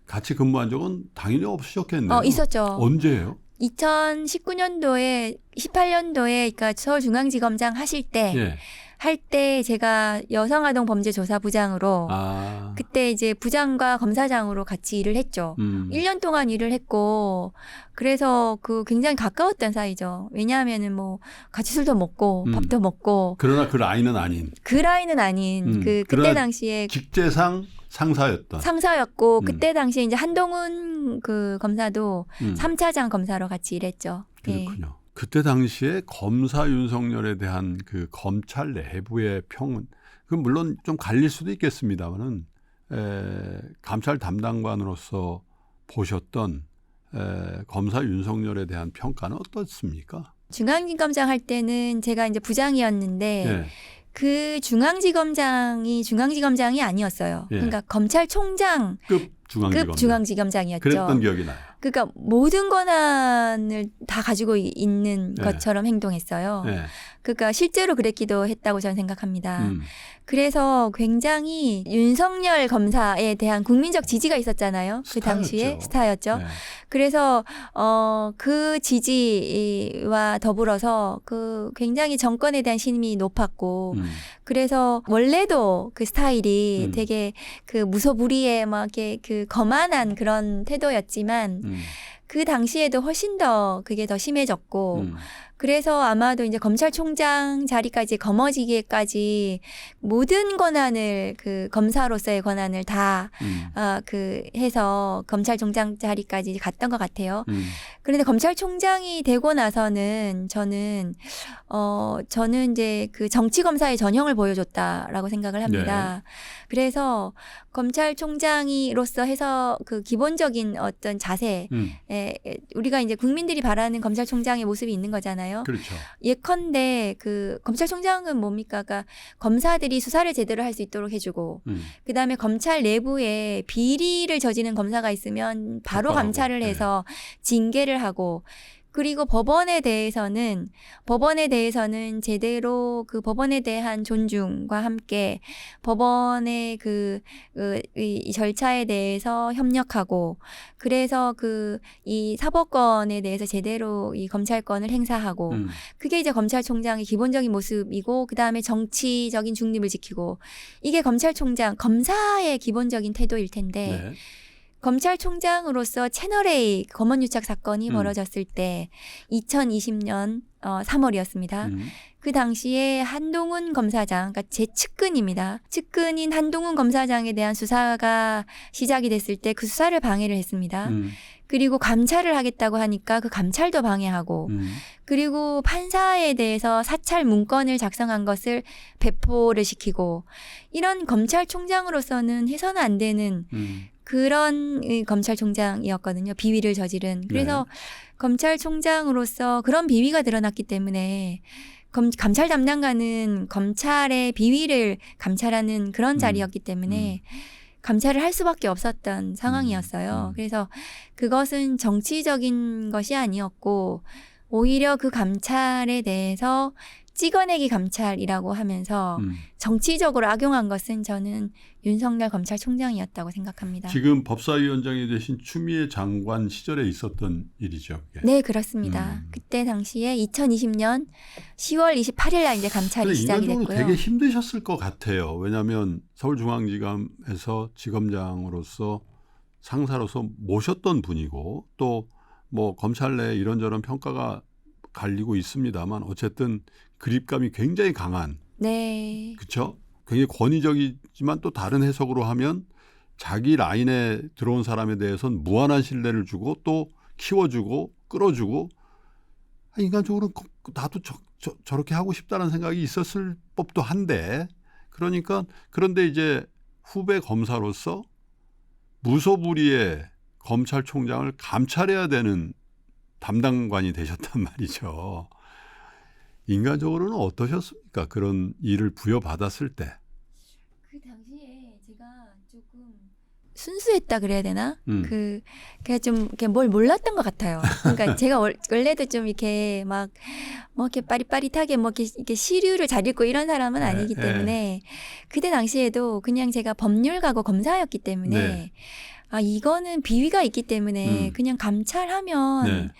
같이 근무한 적은 당연히 없으셨겠네요. 있었죠. 언제예요? 2019년도에 18년도에 그러니까 서울중앙지검장 하실 때 할 때 제가 여성아동범죄조사부장으로 아. 그때 이제 부장과 검사장으로 같이 일을 했죠. 1년 동안 일을 했고 그래서 그 굉장히 가까웠던 사이죠. 왜냐하면은 뭐 같이 술도 먹고 밥도 먹고 그러나 그 라인은 아닌. 그 라인은 아닌 그때 그러나 당시에 직제상 상사였던. 상사였고 그때 당시에 이제 한동훈 그 검사도 3차장 검사로 같이 일했죠. 그렇군요. 그때 당시에 검사 윤석열에 대한 그 검찰 내부의 평은 그 물론 좀 갈릴 수도 있겠습니다만은 감찰 담당관으로서 보셨던 검사 윤석열에 대한 평가는 어떻습니까? 중앙지검장 할 때는 제가 이제 부장이었는데 예. 그 중앙지검장이 아니었어요. 예. 그러니까 검찰총장 급 중앙지검장이었죠. 그랬던 기억이 나요. 그러니까 모든 권한을 다 가지고 있는 예. 것처럼 행동했어요. 예. 그러니까 실제로 그랬기도 했다고 저는 생각합니다. 그래서 굉장히 윤석열 검사에 대한 국민적 지지가 있었잖아요. 그 당시에 스타였죠. 네. 그래서 그 지지와 더불어서 그 굉장히 정권에 대한 신임이 높았고 그래서 원래도 그 스타일이 되게 그 무소불위에 막 이렇게 그 거만한 그런 태도였지만 그 당시에도 훨씬 더 그게 더 심해졌고 그래서 아마도 이제 검찰총장 자리까지 거머쥐기까지 모든 권한을 그 검사로서의 권한을 다 그 해서 검찰총장 자리까지 갔던 것 같아요. 그런데 검찰총장이 되고 나서는 저는 이제 그 정치 검사의 전형을 보여줬다라고 생각을 합니다. 네. 그래서 검찰총장이로서 해서 그 기본적인 어떤 자세, 우리가 이제 국민들이 바라는 검찰총장의 모습이 있는 거잖아요. 그렇죠. 예컨대 그 검찰총장은 뭡니까? 그러니까 검사들이 수사를 제대로 할 수 있도록 해주고, 그 다음에 검찰 내부에 비리를 저지른 검사가 있으면 바로 감찰을 해서 징계를 하고. 그리고 법원에 대해서는 제대로 그 법원에 대한 존중과 함께 법원의 이 절차에 대해서 협력하고 그래서 이 사법권에 대해서 제대로 이 검찰권을 행사하고 그게 이제 검찰총장의 기본적인 모습이고 그다음에 정치적인 중립을 지키고 이게 검사의 기본적인 태도일 텐데 네. 검찰총장으로서 채널A 검언유착 사건이 벌어졌을 때 2020년 3월이었습니다. 그 당시에 한동훈 검사장, 그러니까 제 측근입니다. 측근인 한동훈 검사장에 대한 수사가 시작이 됐을 때 그 수사를 방해를 했습니다. 그리고 감찰을 하겠다고 하니까 그 감찰도 방해하고 그리고 판사에 대해서 사찰 문건을 작성한 것을 배포를 시키고 이런 검찰총장으로서는 해서는 안 되는 그런 검찰총장이었거든요. 비위를 저지른. 그래서 네. 검찰총장으로서 그런 비위가 드러났기 때문에 감찰 담당관은 검찰의 비위를 감찰하는 그런 자리였기 때문에 감찰을 할 수밖에 없었던 상황이었어요. 그래서 그것은 정치적인 것이 아니었고 오히려 그 감찰에 대해서 찍어내기 감찰이라고 하면서 정치적으로 악용한 것은 저는 윤석열 검찰총장이었다고 생각합니다. 지금 법사위원장이 되신 추미애 장관 시절에 있었던 일이죠. 그게. 네, 그렇습니다. 그때 당시에 2020년 10월 28일 날 이제 감찰이 시작이 됐고요. 인간적으로 되게 힘드셨을 것 같아요. 왜냐하면 서울중앙지검에서 지검장으로서 상사로서 모셨던 분이고 또 뭐 검찰 내에 이런저런 평가가 갈리고 있습니다만 어쨌든 그립감이 굉장히 강한. 네. 그렇죠? 굉장히 권위적이지만 또 다른 해석으로 하면 자기 라인에 들어온 사람에 대해서는 무한한 신뢰를 주고 또 키워주고 끌어주고 인간적으로 나도 저렇게 하고 싶다는 생각이 있었을 법도 한데 그런데 이제 후배 검사로서 무소불위의 검찰총장을 감찰해야 되는 담당관이 되셨단 말이죠. 인간적으로는 어떠셨습니까? 그런 일을 부여받았을 때. 그 당시에 제가 조금 순수했다 그래야 되나? 그냥 좀 뭘 몰랐던 것 같아요. 그러니까 제가 원래도 좀 이렇게 막 뭐 이렇게 빠릿빠릿하게 뭐 이렇게 시류를 잘 읽고 이런 사람은 아니기 때문에 그때 당시에도 그냥 제가 법률가고 검사였기 때문에 아 이거는 비위가 있기 때문에 그냥 감찰하면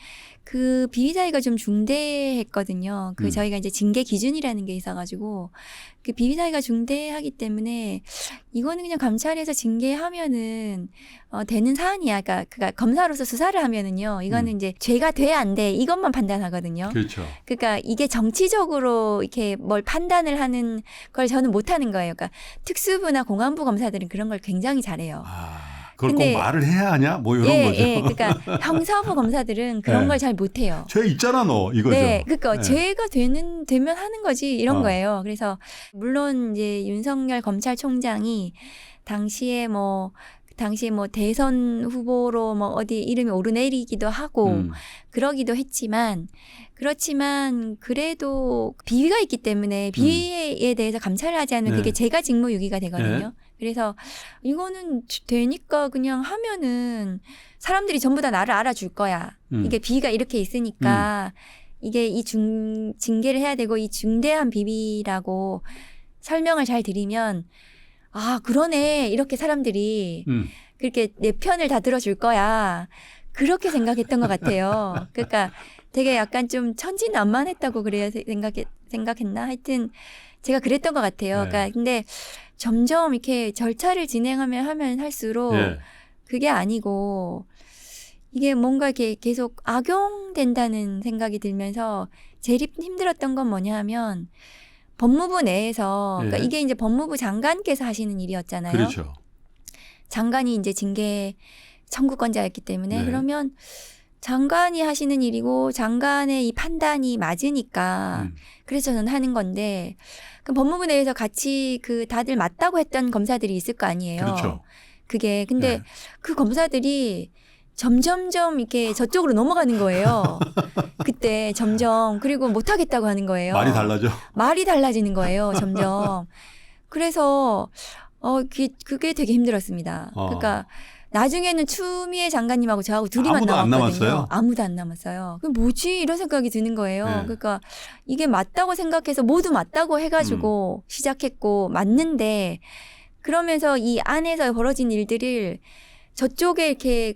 그 비위 사유가 좀 중대했거든요. 그 음. 저희가 이제 징계 기준이라는 게 있어가지고 그 비위 사유가 중대하기 때문에 이거는 그냥 감찰에서 징계하면은 되는 사안이야. 그러니까 검사로서 수사를 하면은요. 이거는 이제 죄가 돼 안 돼 이것만 판단하거든요. 그렇죠. 그러니까 이게 정치적으로 이렇게 뭘 판단을 하는 걸 저는 못하는 거예요. 그러니까 특수부나 공안부 검사들은 그런 걸 굉장히 잘해요. 그걸 근데- 꼭 말을 해야 하냐? 뭐 이런 거죠. 예. 그러니까 형사부 검사들은 그런 네. 걸 잘 못해요. 죄 있잖아 너 이거죠. 네, 그러니까 네. 죄가 되면 하는 거지 이런 어. 거예요. 그래서 물론 이제 윤석열 검찰총장이 당시에 뭐 대선 후보로 뭐 어디 이름이 오르내리기도 하고 그러기도 했지만 그렇지만 그래도 비위가 있기 때문에 비위에 대해서 감찰을 하지 않으면 네. 그게 제가 직무유기가 되거든요. 네. 그래서 이거는 되니까 그냥 하면은 사람들이 전부 다 나를 알아줄 거야. 이게 비위가 이렇게 있으니까 이게 징계를 해야 되고 이 중대한 비위라고 설명을 잘 드리면 아 그러네 이렇게 사람들이 그렇게 내 편을 다 들어줄 거야. 그렇게 생각했던 것 같아요. 그러니까 되게 약간 좀 천진난만했다고 그래야 생각했나? 하여튼 제가 그랬던 것 같아요. 네. 그러니까 근데 점점 이렇게 절차를 진행하면 할수록 예. 그게 아니고 이게 뭔가 이렇게 계속 악용된다는 생각이 들면서 제일 힘들었던 건 뭐냐 하면 법무부 내에서 그러니까 예. 이게 이제 법무부 장관께서 하시는 일이었잖아요. 그렇죠. 장관이 이제 징계 청구권자였기 때문에 네. 그러면 장관이 하시는 일이고 장관의 이 판단이 맞으니까 그래서 저는 하는 건데 그 법무부 내에서 같이 그 다들 맞다고 했던 검사들이 있을 거 아니에요. 그렇죠. 그게 근데 네. 그 검사들이 점점점 이렇게 저쪽으로 넘어가는 거예요. 그때 점점 그리고 못 하겠다고 하는 거예요. 말이 달라져. 말이 달라지는 거예요. 점점. 그래서 그게 되게 힘들었습니다. 그러니까 나중에는 추미애 장관님하고 저하고 둘이만 아무도 안 남았거든요. 남았어요? 아무도 안 남았어요. 그럼 뭐지? 이런 생각이 드는 거예요. 네. 그러니까 이게 맞다고 생각해서 모두 맞다고 해가지고 시작했고 맞는데 그러면서 이 안에서 벌어진 일들을 저쪽에 이렇게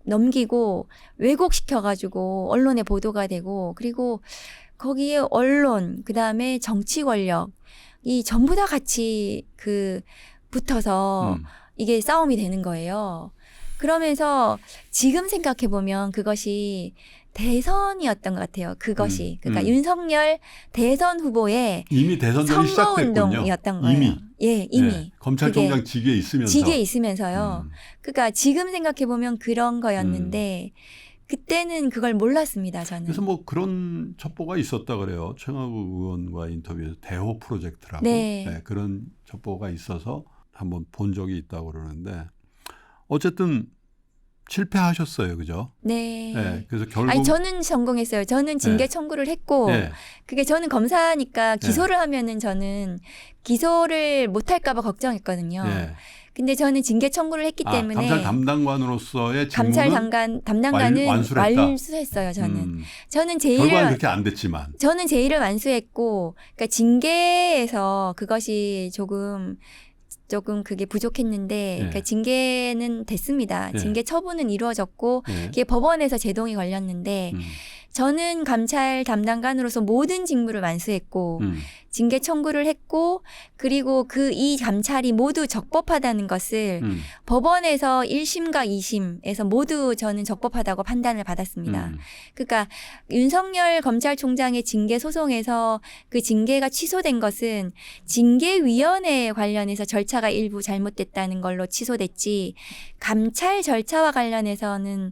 넘기고 왜곡시켜가지고 언론에 보도가 되고 그리고 거기에 언론 그다음에 정치 권력 이 전부 다 같이 붙어서 이게 싸움이 되는 거예요. 그러면서 지금 생각해 보면 그것이 대선이었던 것 같아요. 그것이 그러니까 윤석열 대선 후보의 이미 대선전이 시작됐군요. 선거운동이었던 거예요. 이미. 예, 이미. 네. 검찰총장 직위에 있으면서. 직위에 있으면서요. 그러니까 지금 생각해 보면 그런 거였는데 그때는 그걸 몰랐습니다. 저는. 그래서 뭐 그런 첩보가 있었다 그래요. 최강욱 의원과 인터뷰에서 대호 프로젝트라고 네. 그런 첩보가 있어서 한번 본 적이 있다고 그러는데 어쨌든 실패하셨어요, 그죠? 네. 네. 그래서 결국 아니 저는 성공했어요. 저는 징계 청구를 했고 네. 그게 저는 검사니까 기소를 하면은 저는 기소를 못할까봐 걱정했거든요. 네. 근데 저는 징계 청구를 했기 때문에 감찰 담당관으로서의 감찰 직무는 담당관은 완수를 했다. 완수했어요. 저는 결과는 제1을 그렇게 안 됐지만 저는 제1을 완수했고 그러니까 징계에서 그것이 조금 그게 부족했는데 그러니까 징계는 됐습니다. 징계 처분은 이루어졌고 그게 법원에서 제동이 걸렸는데 저는 감찰 담당관으로서 모든 직무를 완수했고 징계 청구를 했고 그리고 이 감찰이 모두 적법하다는 것을 법원에서 1심과 2심에서 모두 저는 적법하다고 판단을 받았습니다. 그러니까 윤석열 검찰총장의 징계 소송에서 그 징계가 취소된 것은 징계위원회 관련해서 절차가 일부 잘못됐다는 걸로 취소됐지 감찰 절차와 관련해서는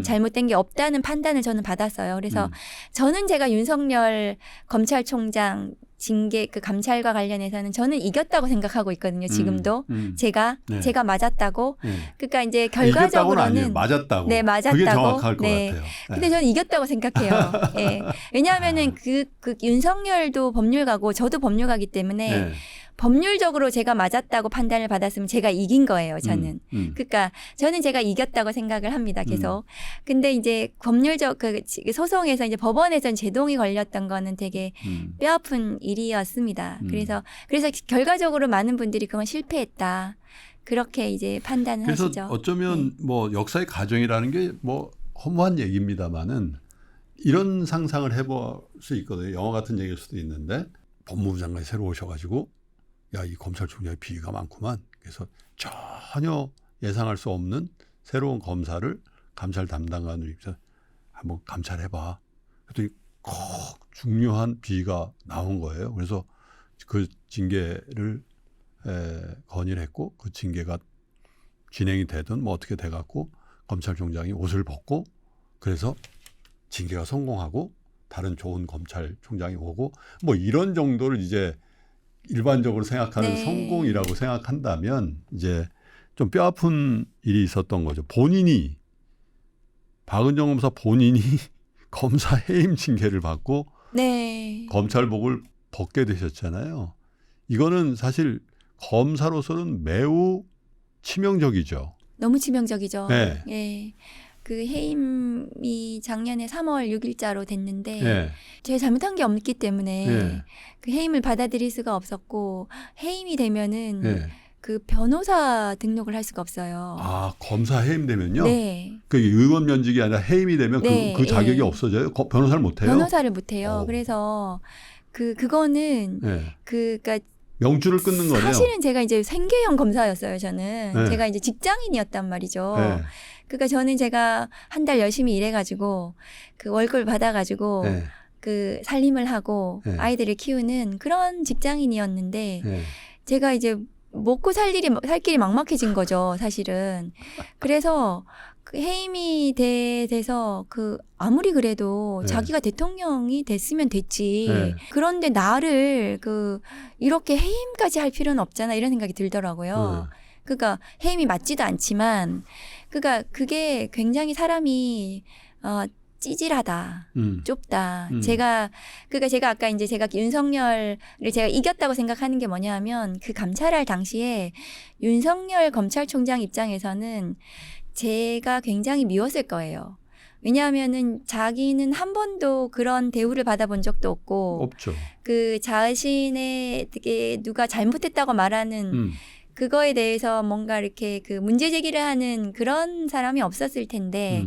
잘못된 게 없다는 판단을 저는 받았어요. 그래서 저는 제가 윤석열 검찰총장 징계 감찰과 관련해서는 저는 이겼다고 생각하고 있거든요. 지금도 제가 맞았다고. 그러니까 이제 결과적으로는 아니에요. 맞았다고. 네, 맞았다고. 그게 정확할 것 같아요. 네. 근데 저는 이겼다고 생각해요. 예. 왜냐하면은 윤석열도 법률가고 저도 법률가기 때문에 법률적으로 제가 맞았다고 판단을 받았으면 제가 이긴 거예요, 저는. 그러니까 저는 제가 이겼다고 생각을 합니다, 계속. 근데 이제 법률적 소송에서 이제 법원에서 제동이 걸렸던 거는 되게 뼈아픈 일이었습니다. 그래서 결과적으로 많은 분들이 그건 실패했다. 그렇게 이제 판단을 그래서 하시죠. 어쩌면 뭐 역사의 과정이라는 게 뭐 허무한 얘기입니다만은 이런 상상을 해볼 수 있거든요. 영화 같은 얘기일 수도 있는데 법무부 장관이 새로 오셔가지고 야, 이 검찰총장이 비위가 많구만. 그래서 전혀 예상할 수 없는 새로운 검사를 감찰 담당관으로 입서 한번 감찰해봐. 그랬더니 꼭 중요한 비위가 나온 거예요. 그래서 그 징계를 건의를 했고 그 징계가 진행이 되든 뭐 어떻게 돼갖고 검찰총장이 옷을 벗고 그래서 징계가 성공하고 다른 좋은 검찰총장이 오고 뭐 이런 정도를 이제 일반적으로 생각하는 네. 성공이라고 생각한다면 이제 좀 뼈아픈 일이 있었던 거죠. 본인이 박은정 검사 본인이 검사 해임 징계를 받고 네. 검찰복을 벗게 되셨잖아요. 이거는 사실 검사로서는 매우 치명적이죠. 너무 치명적이죠. 네. 예. 그 해임이 작년에 3월 6일자로 됐는데 예. 제가 잘못한 게 없기 때문에 예. 그 해임을 받아들일 수가 없었고 해임이 되면은 예. 그 변호사 등록을 할 수가 없어요. 아, 검사 해임되면요? 네. 그 의원 면직이 아니라 해임이 되면 네, 그 자격이 예. 없어져요? 변호사를 못 해요? 변호사를 못 해요. 오. 그래서 그거는 예. 그니까 명줄을 끊는 거네요. 사실은 제가 이제 생계형 검사였어요, 저는. 네. 제가 이제 직장인이었단 말이죠. 예. 그러니까 저는 제가 한 달 열심히 일해가지고 그 월급을 받아가지고 예. 그 살림을 하고 네. 아이들을 키우는 그런 직장인이었는데 예. 제가 이제 먹고 살 길이 막막해진 거죠, 사실은. 그래서 그 해임이 돼서 그 아무리 그래도 네. 자기가 대통령이 됐으면 됐지. 네. 그런데 나를 이렇게 해임까지 할 필요는 없잖아 이런 생각이 들더라고요. 그러니까 해임이 맞지도 않지만 그러니까 그게 굉장히 사람이 찌질하다. 좁다. 제가 아까 이제 제가 윤석열을 제가 이겼다고 생각하는 게 뭐냐 하면 그 감찰할 당시에 윤석열 검찰총장 입장에서는 제가 굉장히 미웠을 거예요. 왜냐하면은 자기는 한 번도 그런 대우를 받아본 적도 없고 없죠. 그 자신에게 누가 잘못했다고 말하는 그거에 대해서 뭔가 이렇게 그 문제 제기를 하는 그런 사람이 없었을 텐데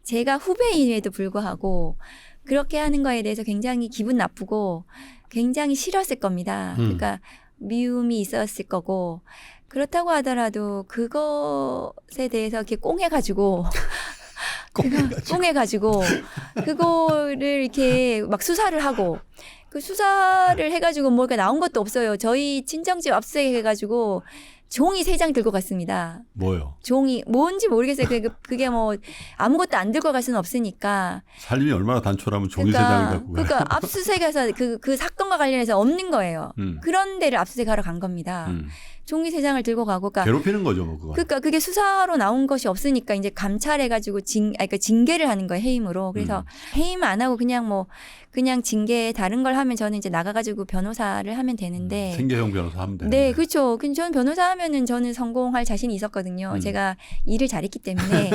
제가 후배임에도 불구하고 그렇게 하는 거에 대해서 굉장히 기분 나쁘고 굉장히 싫었을 겁니다. 그러니까 미움이 있었을 거고 그렇다고 하더라도 그것에 대해서 이렇게 꽁해가지고 그거를 이렇게 막 수사를 하고 그 수사를 해가지고 뭐가 나온 것도 없어요. 저희 친정집 압수수색 해가지고 종이 3장 들고 갔습니다. 뭐요? 종이 뭔지 모르겠어요. 그게 뭐 아무것도 안 들고 갈 수는 없으니까. 살림이 얼마나 단촐하면 종이 3장을 갖고 가요. 그러니까 압수수색에서 그 사건과 관련해서 없는 거예요. 그런 데를 압수수색하러 간 겁니다. 종이 3장을 들고 가고, 그러니까 괴롭히는 거죠, 뭐 그거. 그러니까 그게 수사로 나온 것이 없으니까 이제 감찰해가지고 그러니까 징계를 하는 거예요, 해임으로. 그래서 해임 안 하고 그냥 징계 다른 걸 하면 저는 이제 나가가지고 변호사를 하면 되는데. 생계형 변호사 하면 되는데. 네, 그렇죠. 근데 저는 변호사 하면은 저는 성공할 자신이 있었거든요. 제가 일을 잘했기 때문에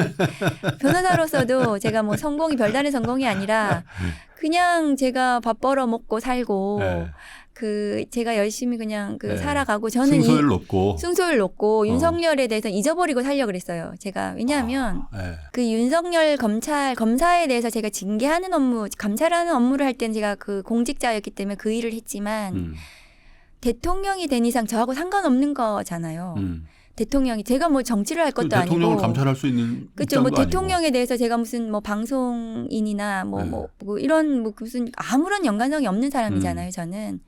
변호사로서도 제가 뭐 성공이 별다른 성공이 아니라 그냥 제가 밥 벌어 먹고 살고. 네. 제가 열심히 그냥 네. 살아가고 저는 승소를 놓고 윤석열에 대해서 잊어버리고 살려고 그랬어요. 제가 왜냐하면 네. 그 윤석열 검사에 대해서 제가 징계하는 업무, 감찰하는 업무를 할 때는 제가 그 공직자였기 때문에 그 일을 했지만 대통령이 된 이상 저하고 상관없는 거잖아요. 대통령이 제가 뭐 정치를 할 것도 아니고 대통령을 감찰할 수 있는 그렇죠. 뭐 입장도 대통령에 대해서 제가 무슨 뭐 방송인이나 뭐 이런 뭐 무슨 아무런 연관성이 없는 사람이잖아요. 저는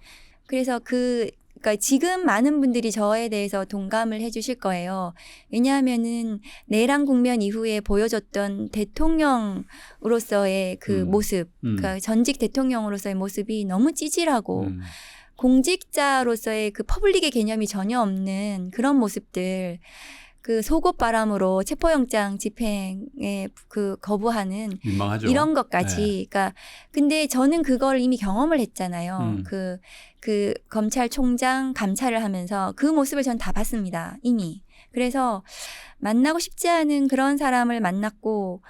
그래서 그러니까 지금 많은 분들이 저에 대해서 동감을 해주실 거예요. 왜냐하면은 내란 국면 이후에 보여줬던 대통령으로서의 그 모습, 그러니까 전직 대통령으로서의 모습이 너무 찌질하고. 공직자로서의 그 퍼블릭의 개념이 전혀 없는 그런 모습들, 그 속옷바람으로 체포영장 집행에 거부하는 민망하죠. 이런 것까지. 네. 그러니까 근데 저는 그걸 이미 경험을 했잖아요. 그 검찰총장 감찰을 하면서 그 모습을 전 다 봤습니다. 이미. 그래서 만나고 싶지 않은 그런 사람을 만났고,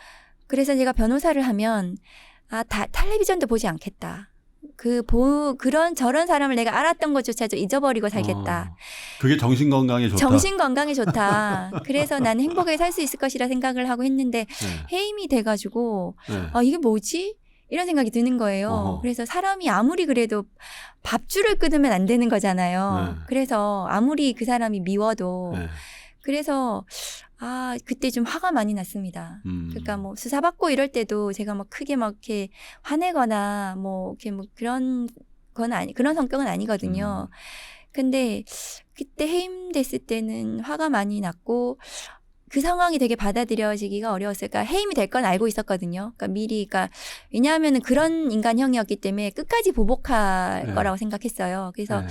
그래서 제가 변호사를 하면 텔레비전도 보지 않겠다. 그런 저런 사람을 내가 알았던 것조차도 잊어버리고 살겠다. 그게 정신 건강에 좋다. 정신 건강에 좋다. 그래서 나는 행복하게 살 수 있을 것이라 생각을 하고 했는데 네. 해임이 돼가지고 네. 이게 뭐지? 이런 생각이 드는 거예요. 어허. 그래서 사람이 아무리 그래도 밥줄을 끊으면 안 되는 거잖아요. 네. 그래서 아무리 그 사람이 미워도 네. 그래서 그때 좀 화가 많이 났습니다. 그러니까 뭐 수사받고 이럴 때도 제가 막 크게 막 이렇게 화내거나 뭐 이렇게 뭐 그런 성격은 아니거든요. 근데 그때 해임됐을 때는 화가 많이 났고 그 상황이 되게 받아들여지기가 어려웠어요. 그러니까 해임이 될 건 알고 있었거든요. 그러니까 미리, 왜냐하면 그런 인간형이었기 때문에 끝까지 보복할 네. 거라고 생각했어요. 그래서 네.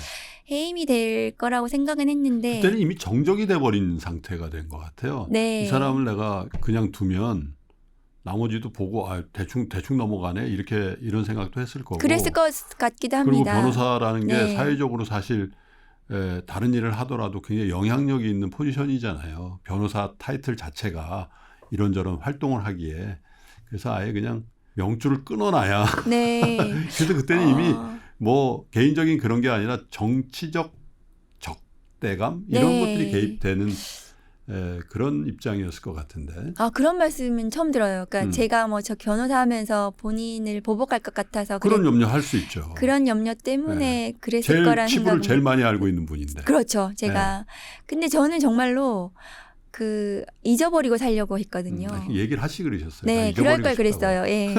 해임이 될 거라고 생각은 했는데. 그때는 이미 정적이 돼버린 상태가 된 것 같아요. 네. 이 사람을 내가 그냥 두면 나머지도 보고 대충 넘어가네 이런 생각도 했을 거고. 그랬을 것 같기도 합니다. 그리고 변호사라는 게 네. 사회적으로 사실 다른 일을 하더라도 굉장히 영향력이 있는 포지션이잖아요. 변호사 타이틀 자체가 이런저런 활동을 하기에. 그래서 아예 그냥 명줄을 끊어놔야. 네. 그래서 그때는 이미 뭐 개인적인 그런 게 아니라 정치적 적대감 이런 네. 것들이 개입되는 그런 입장이었을 것 같은데. 그런 말씀은 처음 들어요. 그러니까 제가 뭐 저 변호사 하면서 본인을 보복할 것 같아서 그런 염려 할 수 있죠. 그런 염려 때문에 그랬을 거라는 치부를 생각은. 제일 많이 알고 있는 분인데. 그렇죠. 제가. 근데 저는 정말로 잊어버리고 살려고 했거든요. 얘기를 하시 그러셨어요. 네, 그럴 걸 그랬어요. 예.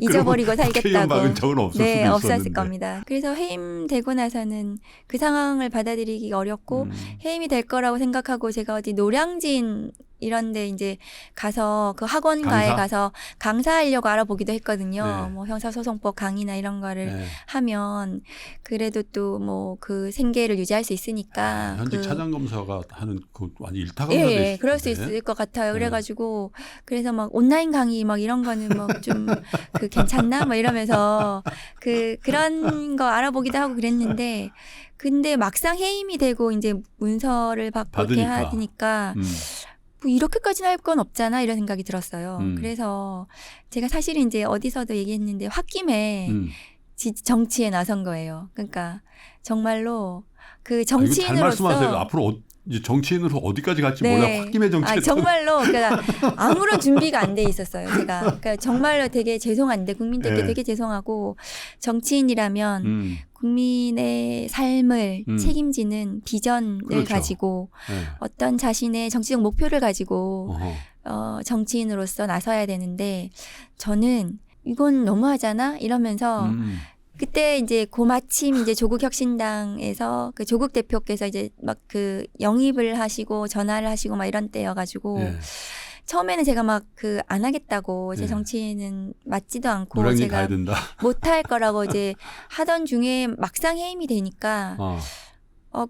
잊어버리고 살겠다고. 국회의원 적은 없을 네, 수도 없었을 있었는데. 겁니다. 그래서 해임되고 나서는 그 상황을 받아들이기 어렵고 해임이 될 거라고 생각하고 제가 어디 노량진 이런데 이제 가서 그 학원가에 가서 강사하려고 알아보기도 했거든요. 네. 뭐 형사소송법 강의나 이런 거를 네. 하면 그래도 또 뭐 그 생계를 유지할 수 있으니까. 현직 차장검사가 하는 그 완전 일타 예, 검사들. 예, 그럴 수 있을 것 같아요. 그래가지고 그래서 막 온라인 강의 막 이런 거는 막 좀 괜찮나? 막 이러면서 그런 거 알아보기도 하고 그랬는데 근데 막상 해임이 되고 이제 문서를 받고 이렇게 하니까 뭐 이렇게까지는 할 건 없잖아 이런 생각이 들었어요. 그래서 제가 사실은 이제 어디서도 얘기했는데 홧김에 정치에 나선 거예요. 그러니까 정말로 그 정치인으로서 잘 말씀하세요. 앞으로 이제 정치인으로 어디까지 갈지 몰라. 홧김에 정치에 정말로 그러니까 아무런 준비가 안 돼 있었어요. 제가 그러니까 정말로 되게 죄송한데 국민들께 되게 죄송하고 정치인이라면 국민의 삶을 책임지는 비전을 그렇죠. 가지고 어떤 자신의 정치적 목표를 가지고 정치인으로서 나서야 되는데 저는 이건 너무하잖아 이러면서 그때 이제 마침 이제 조국혁신당에서 그 조국 대표께서 이제 막 영입을 하시고 전화를 하시고 막 이런 때여가지고 처음에는 제가 막 안 하겠다고 제 정치인은 맞지도 않고 제가 못할 거라고 이제 하던 중에 막상 해임이 되니까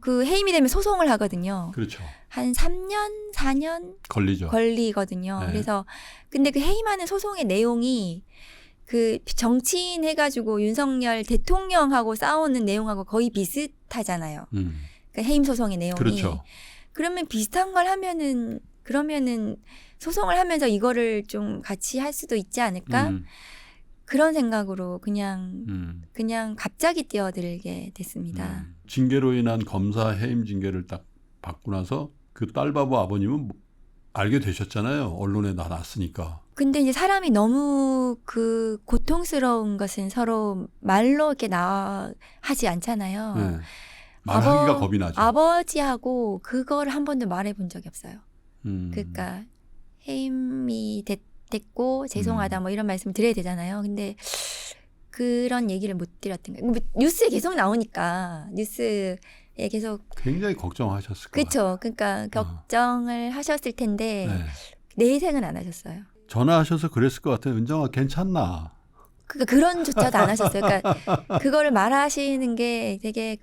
그 해임이 되면 소송을 하거든요. 그렇죠. 한 3년, 4년 걸리거든요. 그래서 근데 그 해임하는 소송의 내용이 정치인 해가지고 윤석열 대통령하고 싸우는 내용하고 거의 비슷하잖아요. 해임 소송의 내용이. 그렇죠. 그러면 비슷한 걸 그러면은 소송을 하면서 이거를 좀 같이 할 수도 있지 않을까? 그런 생각으로 그냥 갑자기 뛰어들게 됐습니다. 징계로 인한 검사 해임 징계를 딱 받고 나서 그 딸바보 아버님은 알게 되셨잖아요. 언론에 나왔으니까. 근데 이제 사람이 너무 고통스러운 것은 서로 말로 이렇게 하지 않잖아요. 네. 말하기가 겁이 나죠. 아버지하고 그걸 한 번도 말해본 적이 없어요. 그러니까 해임이 됐고 죄송하다 뭐 이런 말씀을 드려야 되잖아요. 근데 그런 얘기를 못 드렸던 거예요. 뉴스에 계속 나오니까 뉴스에 계속 굉장히 걱정하셨을 거예요. 그렇죠. 그러니까 걱정을 하셨을 텐데 내색은 안 하셨어요. 전화하셔서 그랬을 것 같아요. 은정아 괜찮나? 그런 조차도 안 하셨어요. 그러니까 그거를 말하시는 게 되게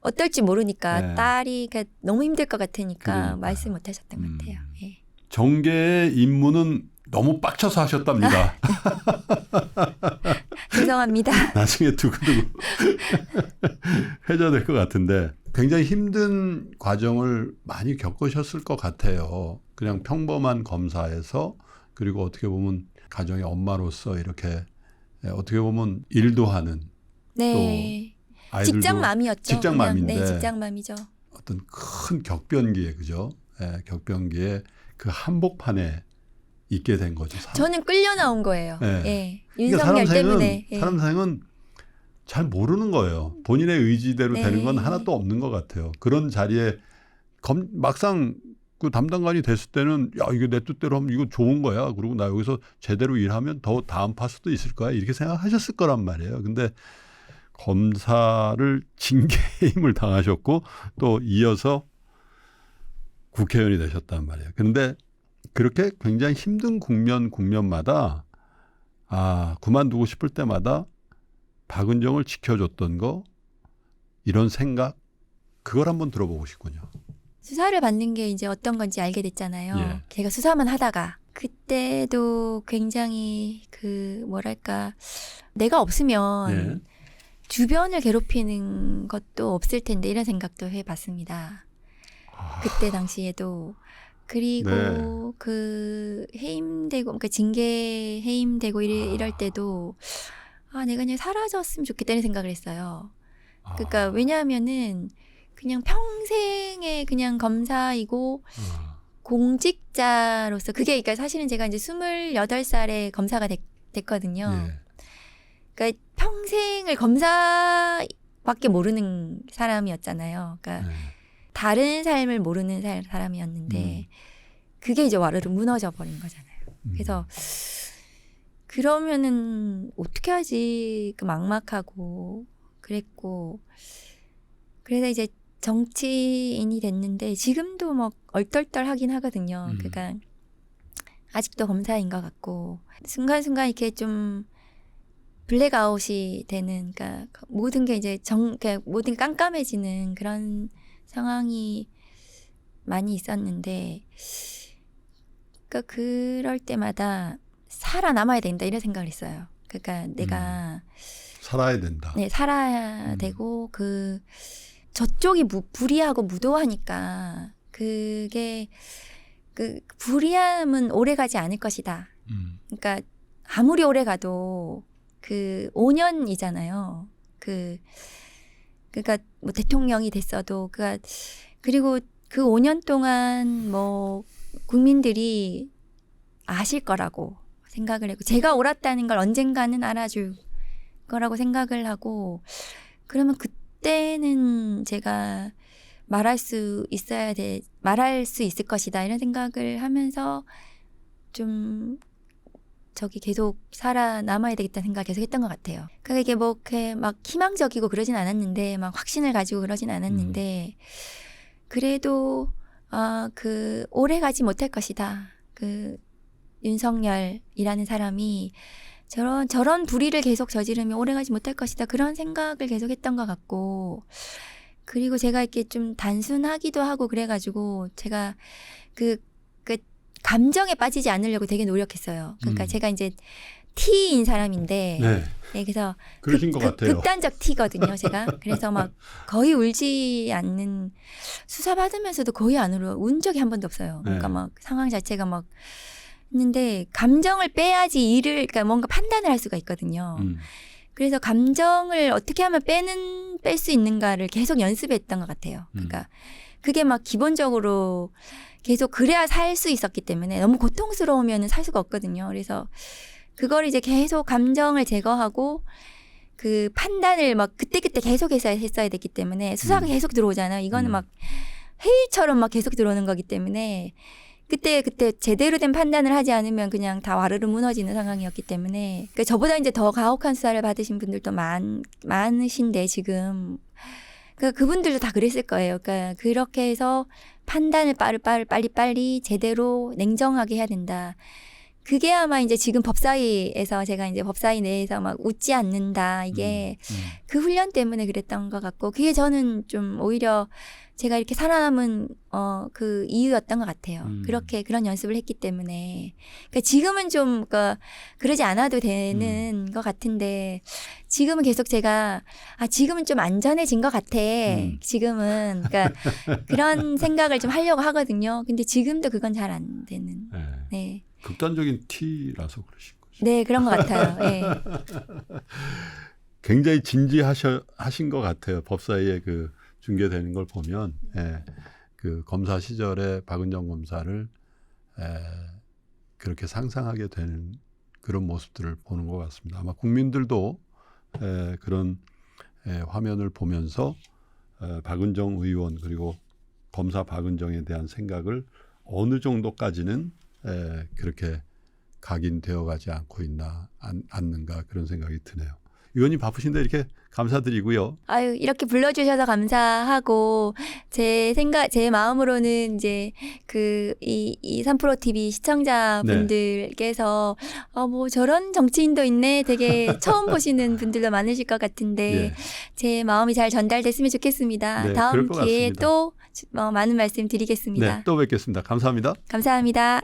어떨지 모르니까 딸이 너무 힘들 것 같으니까 말씀 못 하셨던 것 같아요. 예. 정계의 임무는 너무 빡쳐서 하셨답니다. 죄송합니다. 나중에 두고두고 회자될 것 같은데 굉장히 힘든 과정을 많이 겪으셨을 것 같아요. 그냥 평범한 검사에서 그리고 어떻게 보면 가정의 엄마로서 이렇게 어떻게 보면 일도 하는 네. 아이들도 직장맘이었죠. 직장맘인데 네, 직장맘이죠. 어떤 큰 격변기에 그죠? 예, 격변기에 그 한복판에 있게 된 거죠. 저는 끌려 나온 거예요. 네. 예. 그러니까 윤석열 때문에. 예. 사람 생은 잘 모르는 거예요. 본인의 의지대로 네. 되는 건 하나도 없는 것 같아요. 그런 자리에 막상 그 담당관이 됐을 때는 야 이게 내 뜻대로 하면 이거 좋은 거야. 그리고 나 여기서 제대로 일하면 더 다음 파수도 있을 거야. 이렇게 생각하셨을 거란 말이에요. 근데 검사를 징계임을 당하셨고 또 이어서 국회의원이 되셨단 말이에요. 그런데 그렇게 굉장히 힘든 국면마다 그만두고 싶을 때마다 박은정을 지켜줬던 거 이런 생각 그걸 한번 들어보고 싶군요. 수사를 받는 게 이제 어떤 건지 알게 됐잖아요. 예. 제가 수사만 하다가 그때도 굉장히 뭐랄까 내가 없으면 예. 주변을 괴롭히는 것도 없을 텐데 이런 생각도 해봤습니다. 그때 당시에도 그리고 네. 그 해임되고 그러니까 징계 해임되고 이럴 때도 내가 그냥 사라졌으면 좋겠다는 생각을 했어요. 그러니까 왜냐하면은 그냥 평생의 그냥 검사이고 공직자로서 그게 그러니까 사실은 제가 이제 28살에 검사가 됐거든요. 예. 그러니까 평생을 검사밖에 모르는 사람이었잖아요. 그러니까 예. 다른 삶을 모르는 사람이었는데 그게 이제 와르르 무너져 버린 거잖아요. 그래서 그러면은 어떻게 하지? 막막하고 그랬고 그래서 이제 정치인이 됐는데 지금도 막 얼떨떨하긴 하거든요. 그러니까 아직도 검사인 것 같고 순간순간 이렇게 좀 블랙아웃이 되는 그러니까 모든 게 이제 그러니까 모든 게 깜깜해지는 그런 상황이 많이 있었는데 그러니까 그럴 때마다 살아남아야 된다 이런 생각을 했어요. 그러니까 내가 살아야 된다. 네, 살아야 되고 저쪽이 불의하고 무도하니까 그게 불의함은 오래 가지 않을 것이다. 그러니까 아무리 오래 가도 5년이잖아요. 그러니까 뭐 대통령이 됐어도 그리고 그 5년 동안 뭐 국민들이 아실 거라고 생각을 했고 제가 옳았다는 걸 언젠가는 알아줄 거라고 생각을 하고 그러면 그때는 제가 말할 수 있을 것이다 이런 생각을 하면서 좀 계속 살아남아야 되겠다는 생각을 계속 했던 것 같아요. 그러니까 이게 뭐 이렇게 막 희망적이고 그러진 않았는데 막 확신을 가지고 그러진 않았는데 그래도 오래 가지 못할 것이다. 윤석열이라는 사람이 저런 불의를 계속 저지르면 오래 가지 못할 것이다. 그런 생각을 계속 했던 것 같고 그리고 제가 이렇게 좀 단순하기도 하고 그래가지고 제가 감정에 빠지지 않으려고 되게 노력했어요. 그러니까 제가 이제 T인 사람인데 네. 네, 그래서 그러신 것 같아요. 극단적 T거든요, 제가. 그래서 막 거의 울지 않는 수사 받으면서도 거의 안 운 적이 한 번도 없어요. 그러니까 네. 막 상황 자체가 막 했는데 감정을 빼야지 그러니까 뭔가 판단을 할 수가 있거든요. 그래서 감정을 어떻게 하면 뺄 수 있는가를 계속 연습했던 것 같아요. 그러니까 그게 막 기본적으로 계속 그래야 살 수 있었기 때문에 너무 고통스러우면 살 수가 없거든요. 그래서 그걸 이제 계속 감정을 제거하고 판단을 막 그때그때 계속 했어야 됐기 때문에 수사가 계속 들어오잖아요. 이거는 막 회의처럼 막 계속 들어오는 거기 때문에 그때 제대로 된 판단을 하지 않으면 그냥 다 와르르 무너지는 상황이었기 때문에 그러니까 저보다 이제 더 가혹한 수사를 받으신 분들도 많으신데 지금 그러니까 그분들도 다 그랬을 거예요. 그러니까 그렇게 해서 판단을 빨리 제대로 냉정하게 해야 된다. 그게 아마 이제 지금 법사위에서 제가 이제 법사위 내에서 막 웃지 않는다. 이게 그 훈련 때문에 그랬던 것 같고 그게 저는 좀 오히려 제가 이렇게 살아남은 그 이유였던 것 같아요. 그런 연습을 했기 때문에. 그러니까 지금은 좀 그러지 않아도 되는 것 같은데 지금은 계속 제가 지금은 좀 안전해진 것 같아. 지금은 그러니까 그런 생각을 좀 하려고 하거든요. 근데 지금도 그건 잘 안 되는. 네. 네. 극단적인 T라서 그러신 거죠. 네, 그런 것 같아요. 네. 굉장히 하신 것 같아요. 법사위에 그 중계되는 걸 보면 예, 그 검사 시절에 박은정 검사를 그렇게 상상하게 되는 그런 모습들을 보는 것 같습니다. 아마 국민들도 그런 화면을 보면서 박은정 의원 그리고 검사 박은정에 대한 생각을 어느 정도까지는 그렇게 각인되어 가지 않고 않는가 그런 생각이 드네요. 의원님 바쁘신데 이렇게 감사드리고요. 아유, 이렇게 불러주셔서 감사하고, 제 마음으로는 이제 이 3프로 TV 시청자분들께서, 뭐 저런 정치인도 있네. 되게 처음 보시는 분들도 많으실 것 같은데, 예. 제 마음이 잘 전달됐으면 좋겠습니다. 네, 다음 그럴 것 기회에 같습니다. 또 많은 말씀 드리겠습니다. 네, 또 뵙겠습니다. 감사합니다. 감사합니다.